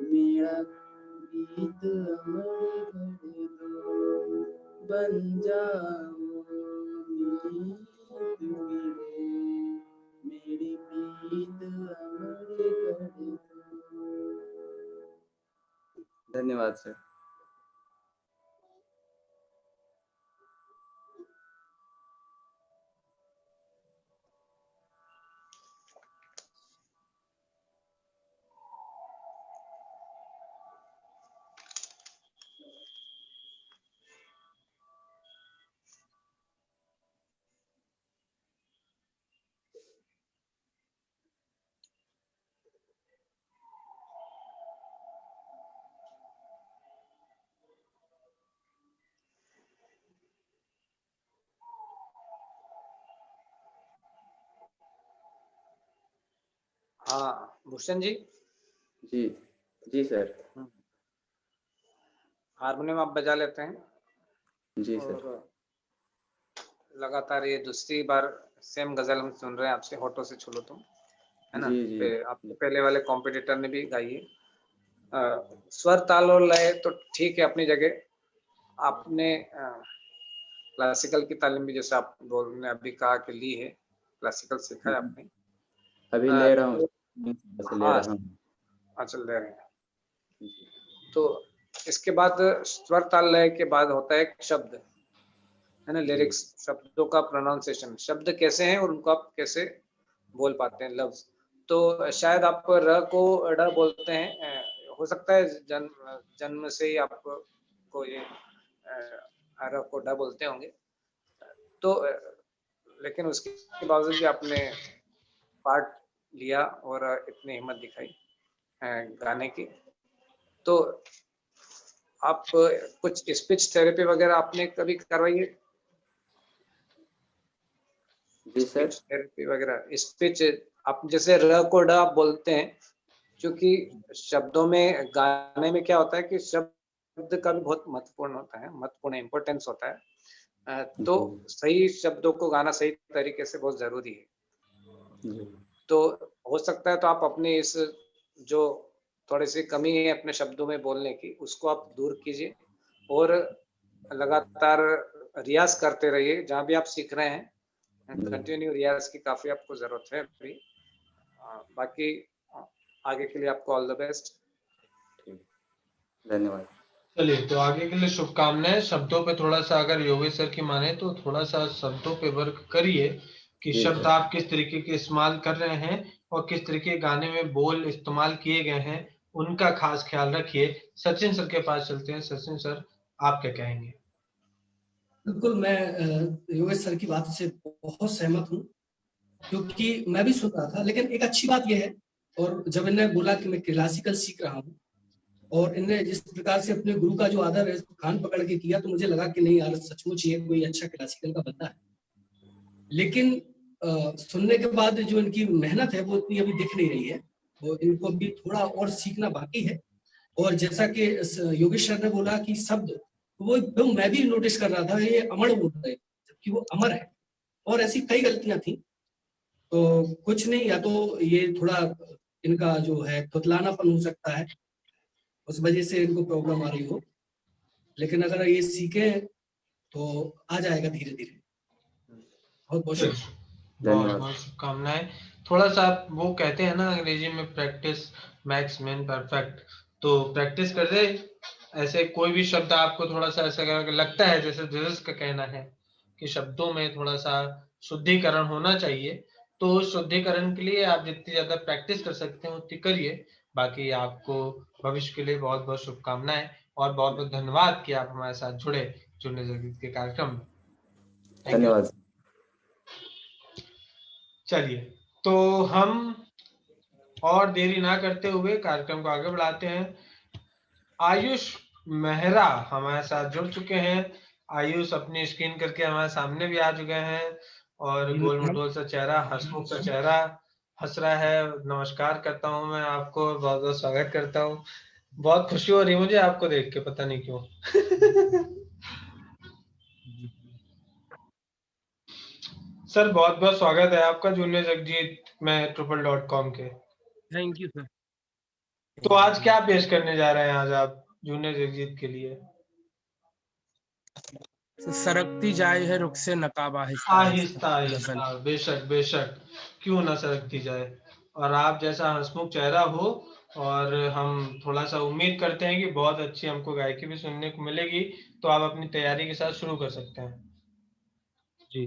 मेरा गीत अमर कर दो, बन जाओ मीत धन्यवाद सर। हाँ भूषण जी। जी जी सर। हारमोनियम आप बजा लेते हैं? जी सर। और लगातार ये दूसरी बार सेम गजल हम सुन रहे हैं आपसे, होठों से छू लो तुम, है ना? जी जी। आपके पहले वाले कॉम्पिटिटर ने भी गाई है। स्वर ताल और लय तो ठीक है अपनी जगह, आपने क्लासिकल की तालीम भी जैसे आप ने अभी कहा कि ली है, क्लासिकल सीखा है आपने? अभी ले रहा हूँ। हाँ अच्छा ले रहे हैं। तो इसके बाद स्वर ताल लय के बाद होता है एक शब्द, है ना, लिरिक्स, शब्दों का प्रोनाउंसिएशन, शब्द कैसे हैं और उनको आप कैसे बोल पाते हैं, लफ्ज। तो शायद आप र को ड बोलते हैं, हो सकता है जन्म से ही आपको ये र को ड बोलते होंगे, तो लेकिन उसके बावजूद भी आपने पार्ट लिया और इतनी हिम्मत दिखाई गाने की। तो आप कुछ स्पीच थेरेपी वगैरह आपने कभी करवाई है? जी सर। स्पीच थेरेपी वगैरह, स्पीच आप जैसे र को ड आप बोलते हैं, क्योंकि शब्दों में गाने में क्या होता है कि शब्द का भी बहुत महत्वपूर्ण होता है, महत्वपूर्ण इंपॉर्टेंस होता है। तो सही शब्दों को गाना सही तरीके से बहुत जरूरी है। तो हो सकता है तो आप अपनी इस जो थोड़ी सी कमी है अपने शब्दों में बोलने की, उसको आप दूर कीजिए और लगातार रियाज करते रहिए जहाँ भी आप सीख रहे हैं। कंटिन्यू रियाज की काफी आपको जरूरत है अभी। बाकी आगे के लिए आपको ऑल द बेस्ट। धन्यवाद। चलिए, तो आगे के लिए शुभकामनाएं। शब्दों पे थोड़ा सा अगर योगेश सर की माने तो थोड़ा सा शब्दों पे वर्क करिए कि शब्द आप किस तरीके के इस्तेमाल कर रहे हैं और किस तरीके के गाने में बोल इस्तेमाल किए गए हैं, उनका खास ख्याल रखिए। सचिन सर के पास चलते हैं। सचिन सर, आप क्या कहेंगे? बिल्कुल, मैं योगेश सर की बात से बहुत सहमत हूँ, क्योंकि मैं भी सुन रहा था। लेकिन एक अच्छी बात यह है, और जब इन्होंने बोला कि मैं क्लासिकल सीख रहा हूँ और इन्हें जिस प्रकार से अपने गुरु का जो आदर है कान पकड़ के किया, तो मुझे लगा कि नहीं यार, सचमुच ये कोई अच्छा क्लासिकल का बंदा है। लेकिन सुनने के बाद जो इनकी मेहनत है वो इतनी अभी दिख नहीं रही है, और इनको भी थोड़ा और सीखना बाकी है। और जैसा कि योगेश सर ने बोला कि शब्द, वो मैं भी नोटिस कर रहा था, ये अमर बोल रहे, जबकि वो अमर है। और ऐसी कई गलतियां थी, तो कुछ नहीं, या तो ये थोड़ा इनका जो है तुतलानापन हो सकता है, उस वजह से इनको प्रॉब्लम आ रही हो। लेकिन अगर ये सीखे तो आ जाएगा धीरे धीरे। बहुत बहुत शुक्रिया। बहुत बहुत शुभकामनाएं। थोड़ा सा वो कहते हैं ना अंग्रेजी में, प्रैक्टिस मैक्स मैन परफेक्ट। तो प्रैक्टिस कर दे। ऐसे कोई भी शब्द आपको थोड़ा सा ऐसा लगता है, जैसे दिनेश का कहना है कि शब्दों में थोड़ा सा शुद्धिकरण होना चाहिए, तो उस शुद्धिकरण के लिए आप जितनी ज्यादा प्रैक्टिस कर सकते हैं उतनी करिए। बाकी आपको भविष्य के लिए बहुत बहुत शुभकामनाएं और बहुत बहुत धन्यवाद कि आप हमारे साथ जुड़े जुड़ने जगत के कार्यक्रम में। धन्यवाद। चलिए, तो हम और देरी ना करते हुए कार्यक्रम को आगे बढ़ाते हैं। आयुष मेहरा हमारे साथ जुड़ चुके हैं। आयुष अपनी स्क्रीन करके हमारे सामने भी आ चुके हैं और गोल मटोल सा चेहरा, हंसमुख सा चेहरा हंस रहा है। नमस्कार करता हूं मैं आपको, बहुत बहुत स्वागत करता हूं। बहुत खुशी हो रही है मुझे आपको देख के, पता नहीं क्यों। सर, बहुत बहुत स्वागत है आपका जूनियर जगजीत में ट्रिपल.com के। Thank you sir. तो आज क्या पेश करने जा रहे हैं आज आप जूनियर जगजीत के लिए? सरकती जाए है रुख से नकाब आहिस्ता आहिस्ता आहिस्ता। बेशक बेशक, क्यों ना सरकती जाए। और आप जैसा हंसमुख चेहरा हो और हम थोड़ा सा उम्मीद करते हैं कि बहुत अच्छी हमको गायकी भी सुनने को मिलेगी। तो आप अपनी तैयारी के साथ शुरू कर सकते हैं। जी।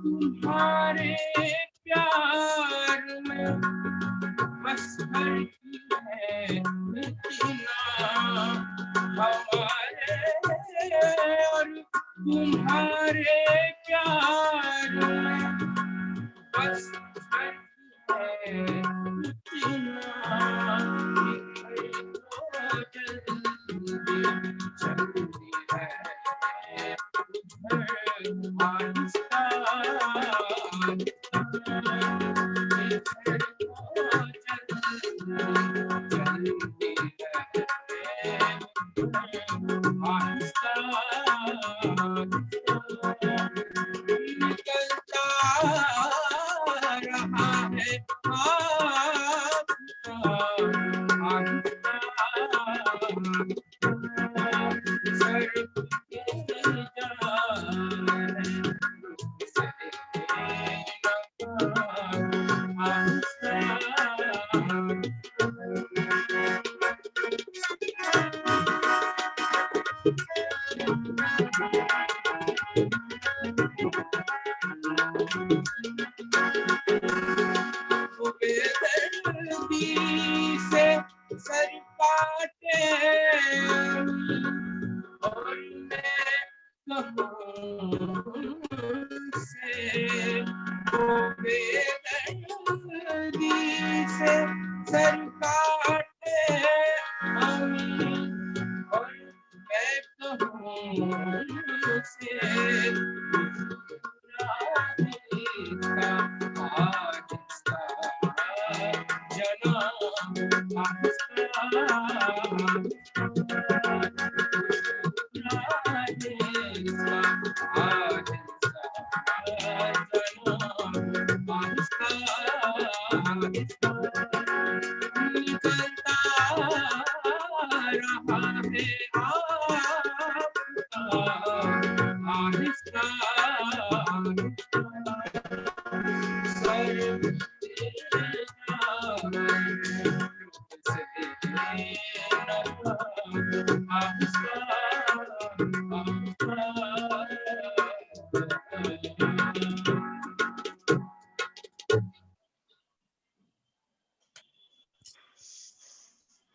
तुम्हारे प्यार में बस भरती है इतना हमारे और तुम्हारे प्यार में बस भरती है इतना चलती है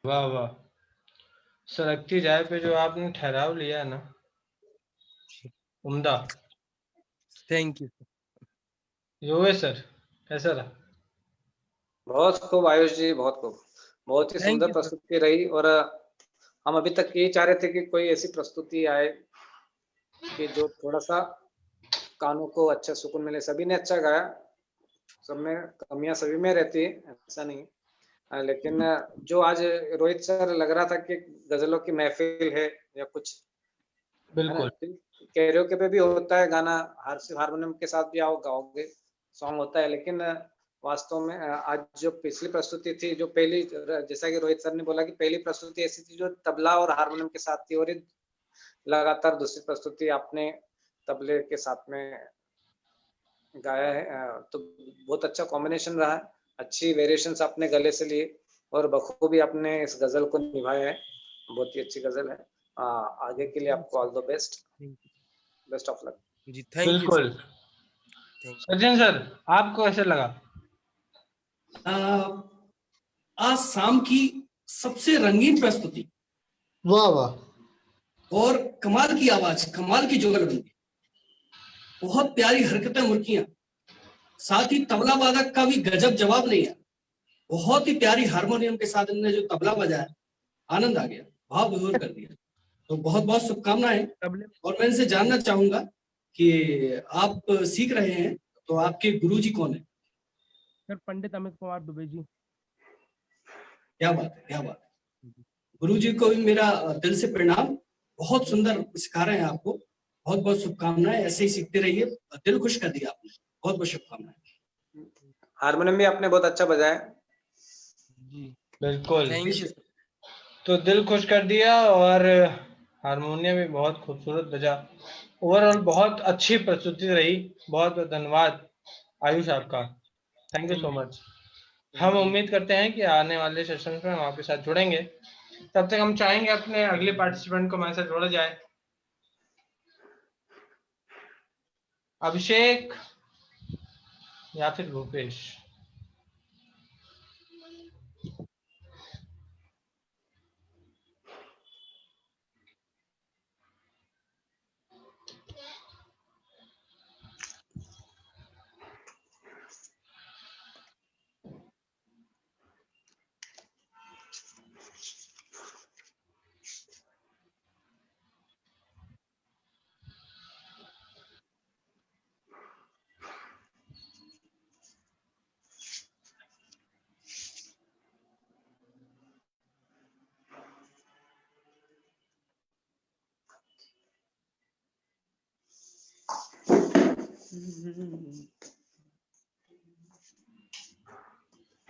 वाह वाह, सरकती जाए पे जो आपने ठहराव लिया है ना, उम्दा। Thank you. योगेश सर, कैसा रहा? बहुत खूब आयुष जी, बहुत खूब, बहुत ही Thank सुंदर you, sir. प्रस्तुति रही। और हम अभी तक यही चाह रहे थे कि कोई ऐसी प्रस्तुति आए कि जो थोड़ा सा कानों को अच्छा सुकून मिले। सभी ने अच्छा गाया, सब में कमियां सभी में रहती है, ऐसा नहीं। लेकिन जो आज रोहित सर लग रहा था कि गजलों की महफिल है या कुछ, है ना। बिल्कुल कैरियोके पे भी होता है गाना, हारमोनियम के साथ भी आओ गाओगे, सॉन्ग होता है। लेकिन वास्तव में आज जो पिछली प्रस्तुति थी, जो पहली, जैसा कि रोहित सर ने बोला कि पहली प्रस्तुति ऐसी थी जो तबला और हारमोनियम के साथ थी, और ये लगातार दूसरी प्रस्तुति आपने तबले के साथ में गाया है। तो बहुत अच्छा कॉम्बिनेशन रहा, अच्छी वेरिएशंस आपने गले से लिए और बखूबी आपने इस गजल को निभाया है, बहुत ही अच्छी गजल है। आगे के लिए आपको all the best, best of luck जी। थैंक यू बिल्कुल। थैंक सचिन सर, आपको कैसे लगा? आज शाम की सबसे रंगीन प्रस्तुति, वाह वाह। और कमाल की आवाज, कमाल की जुगलबंदी, बहुत प्यारी हरकतें मुर्कियां, साथ ही तबला वादक का भी गजब जवाब नहीं है, बहुत ही प्यारी हारमोनियम के साथ इन्होंने जो तबला बजाया, आनंद आ गया, भाव विभोर कर दिया। तो बहुत बहुत शुभकामनाएं। और मैं इनसे जानना चाहूंगा कि आप सीख रहे हैं तो आपके गुरुजी कौन है? सर पंडित अमित कुमार दुबे जी। क्या बात है, क्या बात है। गुरुजी को भी मेरा दिल से प्रणाम, बहुत सुंदर सिखा रहे हैं आपको, बहुत बहुत शुभकामनाएं, ऐसे ही सीखते रहिए, दिल खुश कर दिया आपने, बहुत बहुत शुभकामनाएं। हारमोनियम भी आपने बहुत अच्छा बजाया जी। बिल्कुल, थैंक यू। तो दिल खुश कर दिया और हारमोनियम भी बहुत खूबसूरत बजा। ओवरऑल बहुत अच्छी प्रस्तुति रही, बहुत बहुत धन्यवाद आयुष आपका, थैंक यू सो मच। हम उम्मीद करते हैं कि आने वाले सेशन में हम आपके साथ जुड़ेंगे, तब तक हम चाहेंगे अपने अगले पार्टिसिपेंट को हमारे साथ जोड़ा जाए। अभिषेक या फिर भूपेश?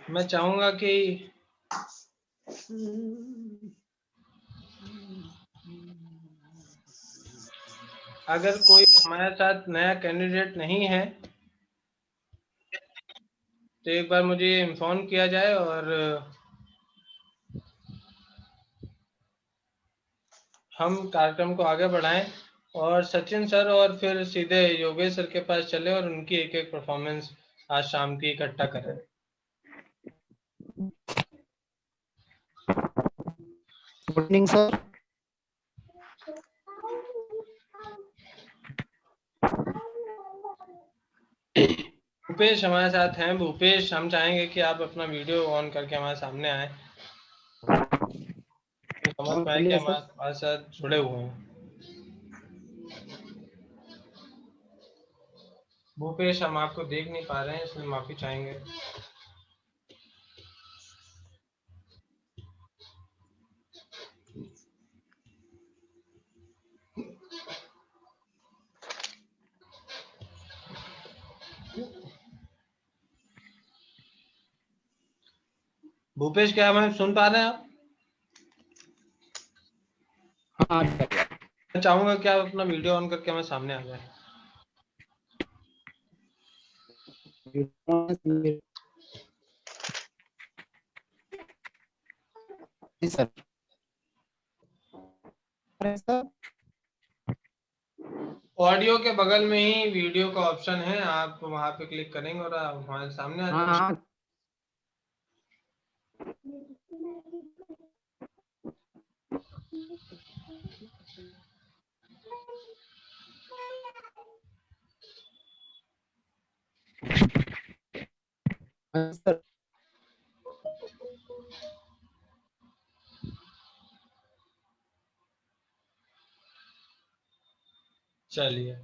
मैं चाहूंगा कि अगर कोई हमारे साथ नया कैंडिडेट नहीं है तो एक बार मुझे इन्फॉर्म किया जाए और हम कार्यक्रम को आगे बढ़ाएं और सचिन सर और फिर सीधे योगेश सर के पास चले और उनकी एक एक परफॉर्मेंस आज शाम की इकट्ठा करें। Good evening sir. भूपेश हमारे साथ हैं। भूपेश, हम चाहेंगे कि आप अपना वीडियो ऑन करके हमारे सामने आए, तो समझ पाए कि हमारे साथ जुड़े हुए हैं। भूपेश, हम आपको देख नहीं पा रहे हैं, इसलिए माफी चाहेंगे। भूपेश, क्या हमें सुन पा रहे हैं आप? हाँ, मैं चाहूंगा कि आप अपना वीडियो ऑन करके हमारे सामने आ जाए। जी सर। ऑडियो के बगल में ही वीडियो का ऑप्शन है, आप वहां पे क्लिक करेंगे और आप हमारे सामने आ जाएंगे। हाँ, सर। चलिए,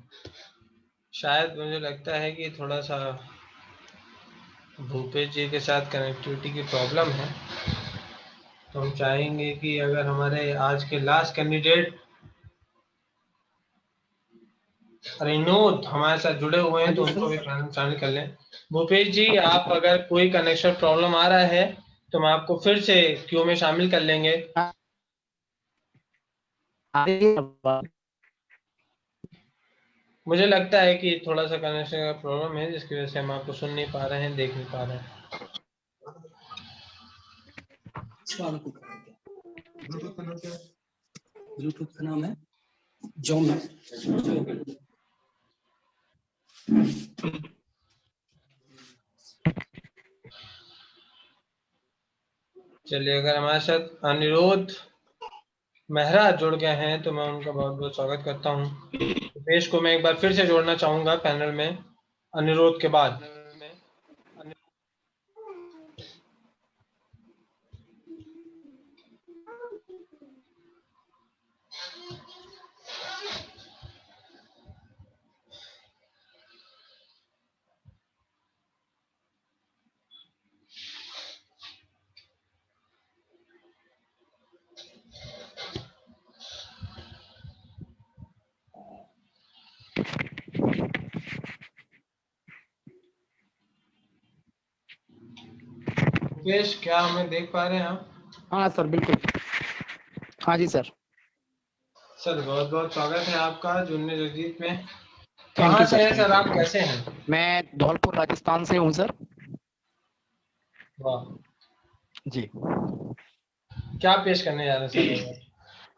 शायद मुझे लगता है कि थोड़ा सा भूपेश जी के साथ कनेक्टिविटी की प्रॉब्लम है, तो हम चाहेंगे कि अगर हमारे आज के लास्ट कैंडिडेट रिनोद हमारे साथ जुड़े हुए हैं तो उनको भी शामिल कर लें। भूपेश जी, आप अगर कोई कनेक्शन प्रॉब्लम आ रहा है तो हम आपको फिर से क्यू में शामिल कर लेंगे। मुझे लगता है कि थोड़ा सा कनेक्शन का प्रॉब्लम है, जिसकी वजह से हम आपको सुन नहीं पा रहे हैं, देख नहीं पा रहे हैं। ब्लूटूथ का नाम है जोम। चलिए, अगर हमारे साथ अनिरुद्ध मेहरा जुड़ गए हैं तो मैं उनका बहुत बहुत स्वागत करता हूं। भूपेश को मैं एक बार फिर से जोड़ना चाहूंगा पैनल में अनिरुद्ध के बाद। भूपेश, क्या हमें देख पा रहे हैं आप? हाँ सर, बिल्कुल। हाँ जी सर। सर, बहुत बहुत स्वागत है आपका जुड़ने जगजीत में। थैंक कहाँ यू से सर। हैं सर, आप कैसे हैं? मैं धौलपुर राजस्थान से हूँ सर। वाह जी। क्या पेश करने जा रहे हैं सर?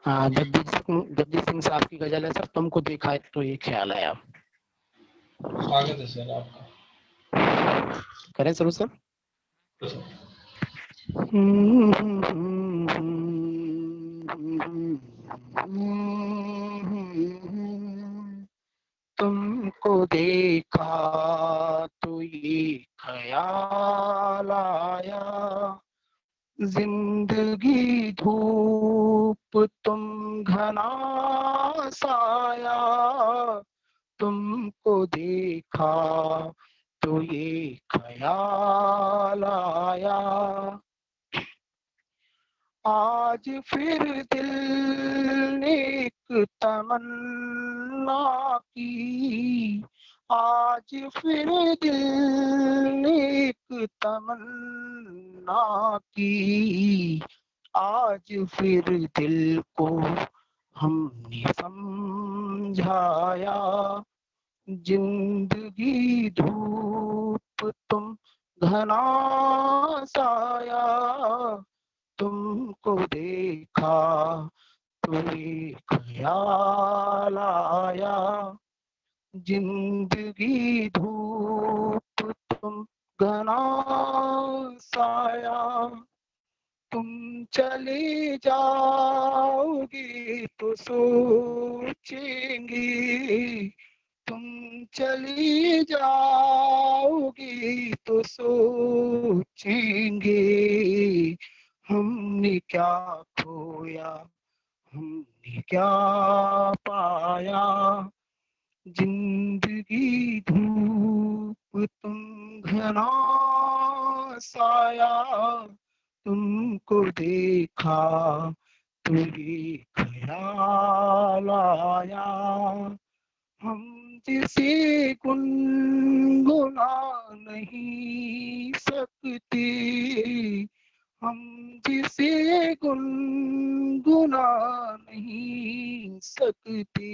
हाँ, जगदीश सिंह साहब की गजल है सर, तुमको देखा है तो ये ख्याल आया। स्वागत है सर आपका। करें शुरू सर? तुमको देखा तो ये ख्याल आया, जिंदगी धूप तुम घना साया, तुमको देखा तो ये ख्याल आया, आज फिर दिल ने एक तमन्ना की, आज फिर दिल ने एक तमन्ना की, आज फिर दिल को हमने समझाया, जिंदगी धूप तुम घना साया, तुमको देखा तो ये ख्याल आया, जिंदगी धूप तुम घना साया, तुम चले जाओगे तो सोचेंगे, तुम चली जाओगी तो सोचेंगे, हमने क्या खोया हमने क्या पाया, जिंदगी धूप तुम घना साया, तुमको देखा तो ये ख्याल आया, हम जिसे गुनगुना नहीं सकते, हम जिसे गुनगुना नहीं सकते,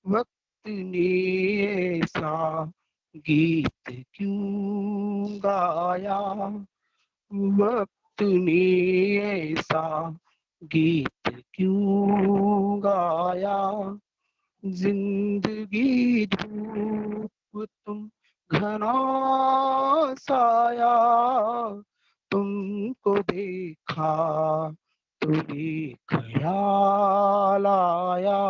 वक्त ने ऐसा गीत क्यों गाया, वक्त ने ऐसा गीत क्यों गाया, जिंदगी धूप तुम घना साया, तुमको देखा तो ये ख्याल आया,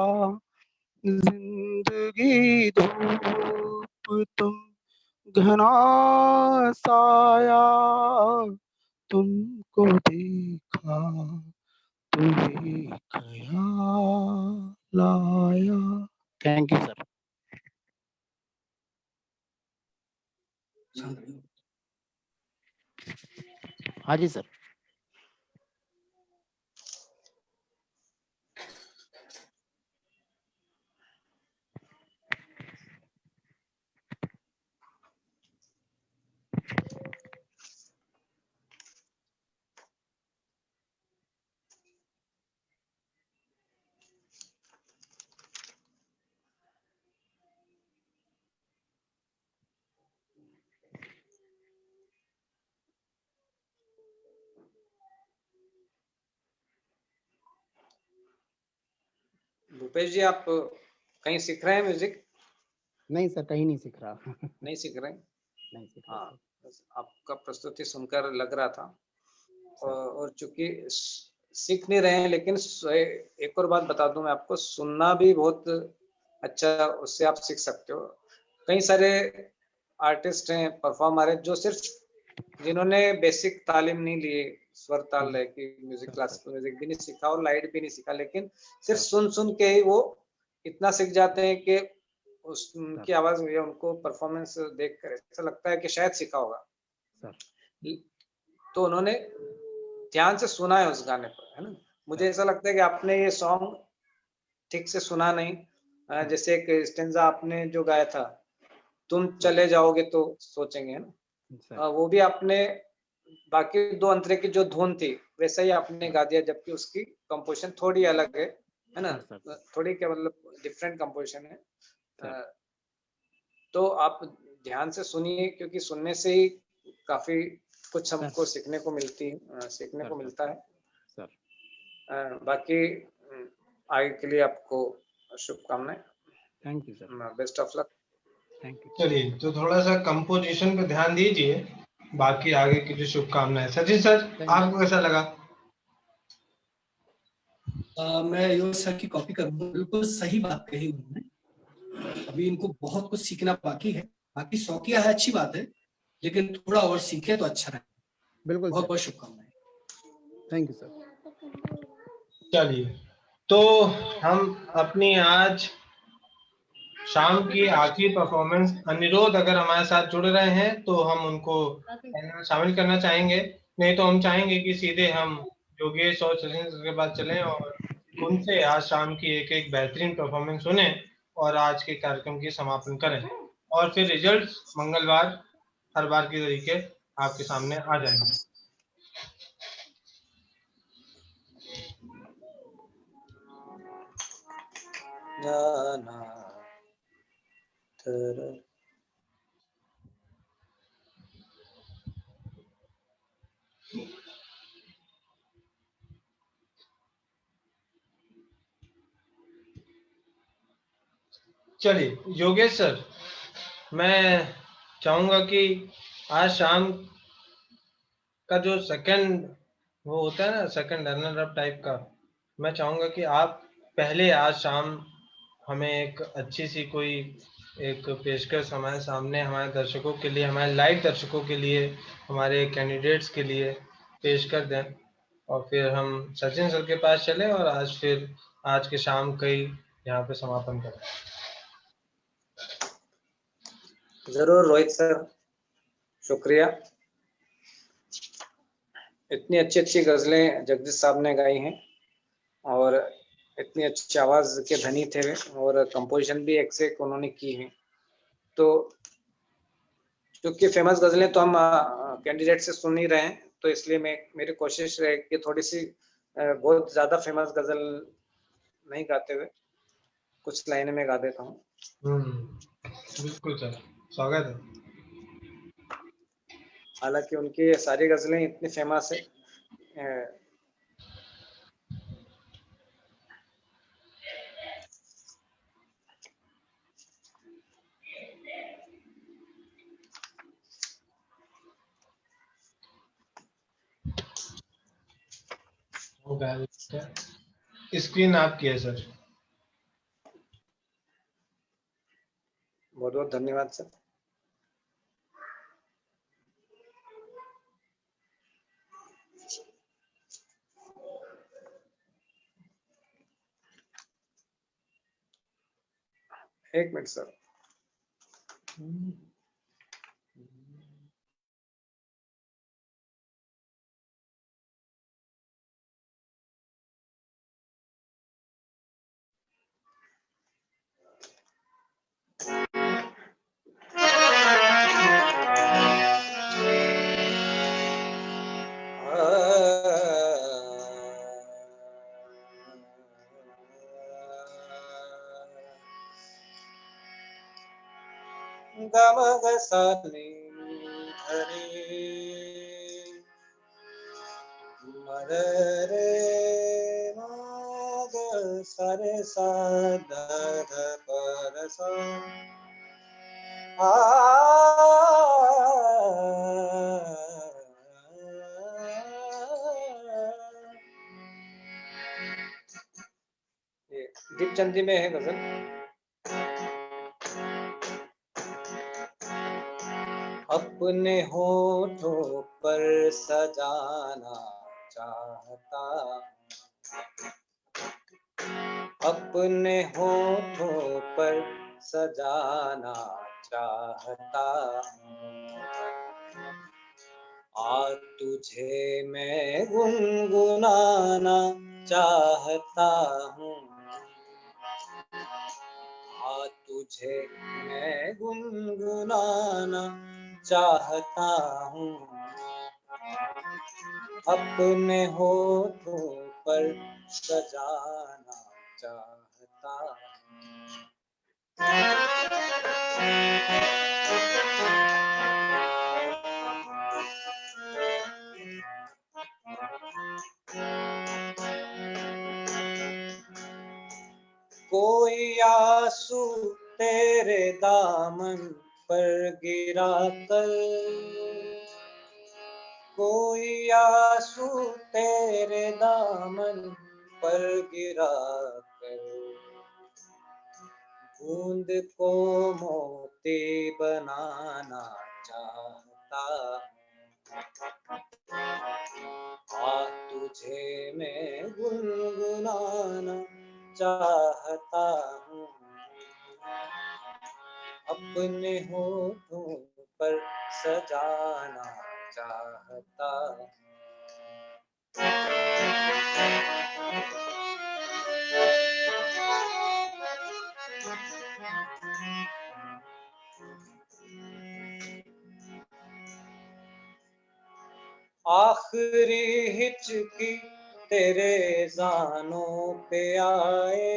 जिंदगी धूप तुम घना साया, तुमको देखा तो ये ख्याल आया। Thank you sir. हाँ जी सर। भूपेश जी, आप कहीं सीख रहे हैं म्यूजिक? नहीं सर, कहीं नहीं सीख रहा। नहीं सीख रहे? नहीं सीख रहा हाँ, सर। बस आपका प्रस्तुति सुनकर लग रहा था। सर। और चूंकि सीख नहीं रहे हैं, लेकिन एक और बात बता दूं मैं आपको, सुनना भी बहुत अच्छा, उससे आप सीख सकते हो। कई सारे आर्टिस्ट हैं, परफॉर्मर हैं, जो सिर्फ जिन्होंने बेसिक तालीम नहीं ली, स्वर ताल लय की, म्यूजिक, क्लासिकल म्यूजिक भी नहीं सीखा और लाइट भी नहीं सीखा, लेकिन सिर्फ सुन सुन के ही वो इतना सीख जाते हैं कि उनकी आवाज में उनको परफॉर्मेंस देखकर ऐसा लगता है कि शायद सीखा होगा। तो उन्होंने ध्यान से सुना है उस गाने पर, है ना। मुझे ऐसा लगता है कि आपने ये सॉन्ग ठीक से सुना नहीं। जैसे एक स्टेंजा आपने जो गाया था, तुम चले जाओगे तो सोचेंगे, है ना, वो भी आपने बाकी दो अंतरे की जो धुन थी वैसा ही आपने गा दिया, जबकि उसकी कंपोजिशन थोड़ी अलग है ना, थोड़ी क्या मतलब डिफरेंट कंपोजिशन है। तो आप ध्यान से सुनिए, क्योंकि सुनने से ही काफी कुछ हमको सीखने को मिलता है। बाकी आगे के लिए आपको शुभकामनाएं। Thank you sir. Best of luck. Thank you. चलिए, तो थोड़ा सा कंपोजिशन पे ध्यान दीजिए, बाकी आगे की जो शुभकामनाएं। सचिन सर, आपको कैसा लगा? मैं योगेश सर की कॉपी करूंगा, बिल्कुल सही बात कही उन्होंने। अभी इनको बहुत कुछ सीखना बाकी है, बाकी शौकिया है, अच्छी बात है, लेकिन थोड़ा और सीखे तो अच्छा रहे। बिल्कुल, बहुत बहुत शुभकामनाएं। Thank you sir. चलिए, तो हम अपनी आज शाम की आखिरी परफॉर्मेंस, अनिरुद्ध अगर हमारे साथ जुड़ रहे हैं तो हम उनको शामिल करना चाहेंगे, नहीं तो हम चाहेंगे कि सीधे हम योगेश और सचिन के पास चलें और उनसे आज शाम की एक एक बेहतरीन परफॉर्मेंस सुने और आज के कार्यक्रम की समापन करें, और फिर रिजल्ट्स मंगलवार हर बार की तरीके आपके सामने आ जाएंगे। चलिए योगेश सर, मैं चाहूंगा कि आज शाम का जो सेकंड वो होता है ना, सेकंड रनर अप टाइप का, मैं चाहूंगा कि आप पहले आज शाम हमें एक अच्छी सी कोई एक पेशकश हमारे सामने, हमारे दर्शकों के लिए, हमारे लाइव दर्शकों के लिए, हमारे कैंडिडेट्स के लिए पेश कर दें, और फिर हम सचिन सर के पास चलें और आज के शाम का ही यहाँ पे समापन करें। जरूर रोहित सर, शुक्रिया। इतनी अच्छी अच्छी गजलें जगदीश साहब ने गाई हैं और इतनी अच्छी आवाज के धनी थे वे, और कंपोजिशन भी एक से एक उन्होंने की है। तो क्योंकि फेमस गजलें तो हम कैंडिडेट से सुन ही रहे हैं, तो इसलिए मेरी कोशिश है कि थोड़ी सी बहुत ज्यादा फेमस गजल नहीं गाते हुए कुछ लाइनें में गा देता हूँ। बिल्कुल सर, स्वागत है। हालांकि उनकी सारी गजलें इतनी फेमस है, स्क्रीन आपकी है सर। बहुत बहुत धन्यवाद सर। एक मिनट सर। गमग सानी धरे मरे मग सरे सा ध पर सा ये दीपचंदी में है गजल। अपने होठों पर सजाना चाहता, अपने होठों पर सजाना चाहता, आ तुझे मैं गुनगुनाना चाहता हूँ, आ तुझे मैं गुनगुनाना चाहता हूँ, अपने होठों पर सजाना चाहता हूँ। कोई आंसू तेरे दामन पर गिरा कर, कोई आंसू तेरे दामन पर गिरा कर, बूंद को मोती बनाना चाहता, आ तुझे मैं गुनगुनाना चाहता हूँ, अपने होठों पर सजाना चाहता। आखिरी हिचकी तेरे ज़ानों पे आए,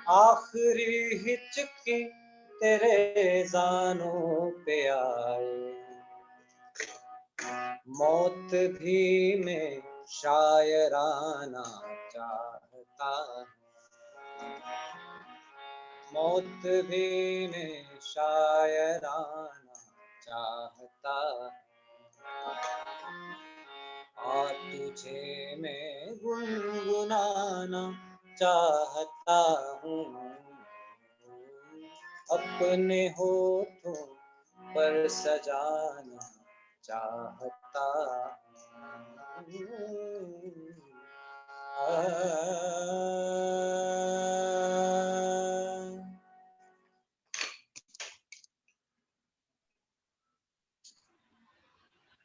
आखिरी हिचकी तेरे ज़ानों पे आए, मौत भी मैं शायराना चाहता, मौत भी मैं शायराना चाहता, आ तुझे मैं गुनगुनाना चाहता हूँ, अपने होठों पर सजाना चाहता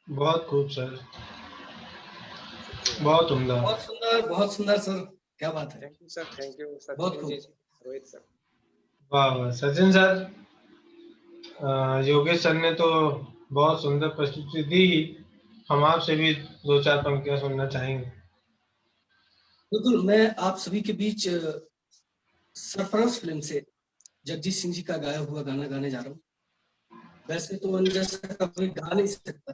बहुत खूब सर, बहुत उम्दा। बहुत सुंदर सर, क्या बात है। Thank you sir, thank you बहुत सचिन खूब। जी, रोहित सर। वाह वाह सचिन सर, योगेश सर ने तो बहुत सुंदर प्रस्तुति दी। हम आपसे भी दो चार पंक्तियां सुनना चाहेंगे। बिल्कुल, मैं आप सभी के बीच सरफराज फिल्म से जगजीत सिंह जी का गाया हुआ गाना गाने जा रहा हूँ। वैसे तो मैं जैसा कभी गा नहीं सकता,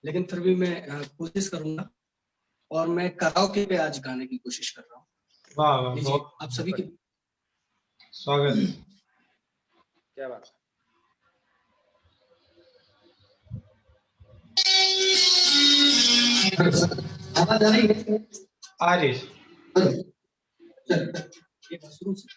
लेकिन फिर भी मैं कोशिश करूंगा, और मैं कराओके पे आज गाने की कोशिश कर रहा हूँ। वाह वाह, लीजिए बहुत आप सभी के स्वागत है। क्या बात। आवाज आ रही है? आ रही है। ये बस शुरू से।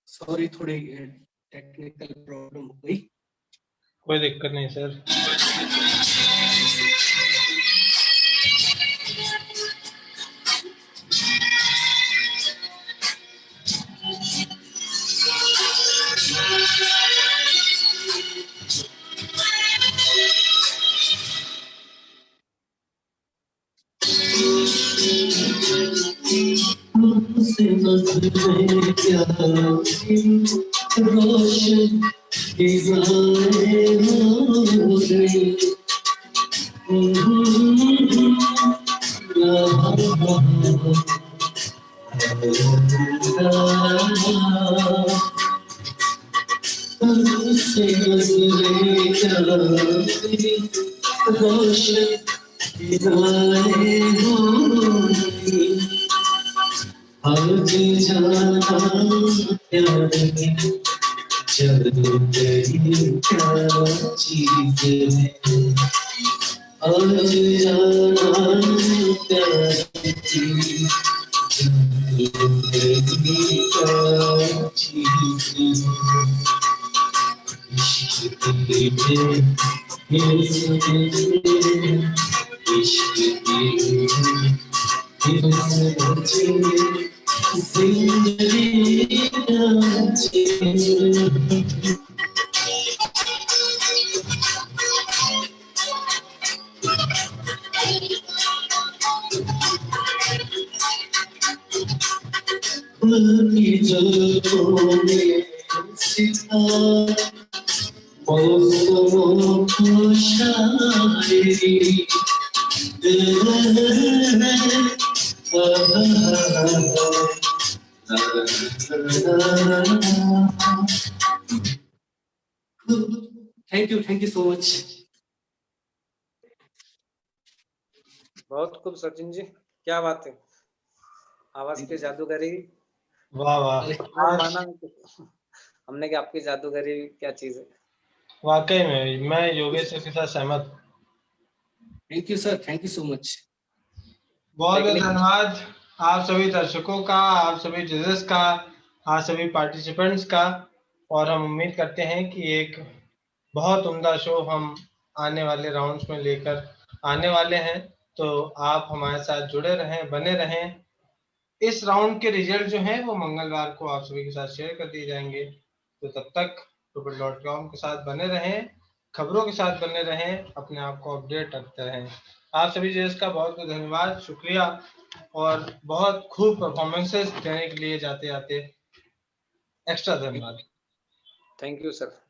सॉरी, थोड़ी टेक्निकल प्रॉब्लम हो गई। कोई दिक्कत नहीं sir. Thank you so much. बहुत खूब सचिन जी, क्या बात है, आवाज की जादूगरी। वाह वाह। आज माना हमने कि आपकी जादूगरी क्या चीज है। वाकई में मैं योगेश सर के साथ सहमत। Thank you sir, thank you so much. बहुत बहुत धन्यवाद आप सभी दर्शकों का, आप सभी जजेस का, आप सभी पार्टिसिपेंट्स का। और हम उम्मीद करते हैं कि एक बहुत उम्दा शो हम आने वाले राउंड्स में लेकर आने वाले हैं। तो आप हमारे साथ जुड़े रहें, बने रहें। इस राउंड के रिजल्ट जो हैं वो मंगलवार को आप सभी के साथ शेयर कर दिए जाएंगे। तो तब तक tuple.com के साथ बने रहें, खबरों के साथ बने रहें, अपने आप को अपडेट रखते रहें। आप सभी जजेस का बहुत बहुत धन्यवाद, शुक्रिया और बहुत खूब परफॉर्मेंसेस देने के लिए जाते जाते एक्स्ट्रा धन्यवाद। Thank you sir.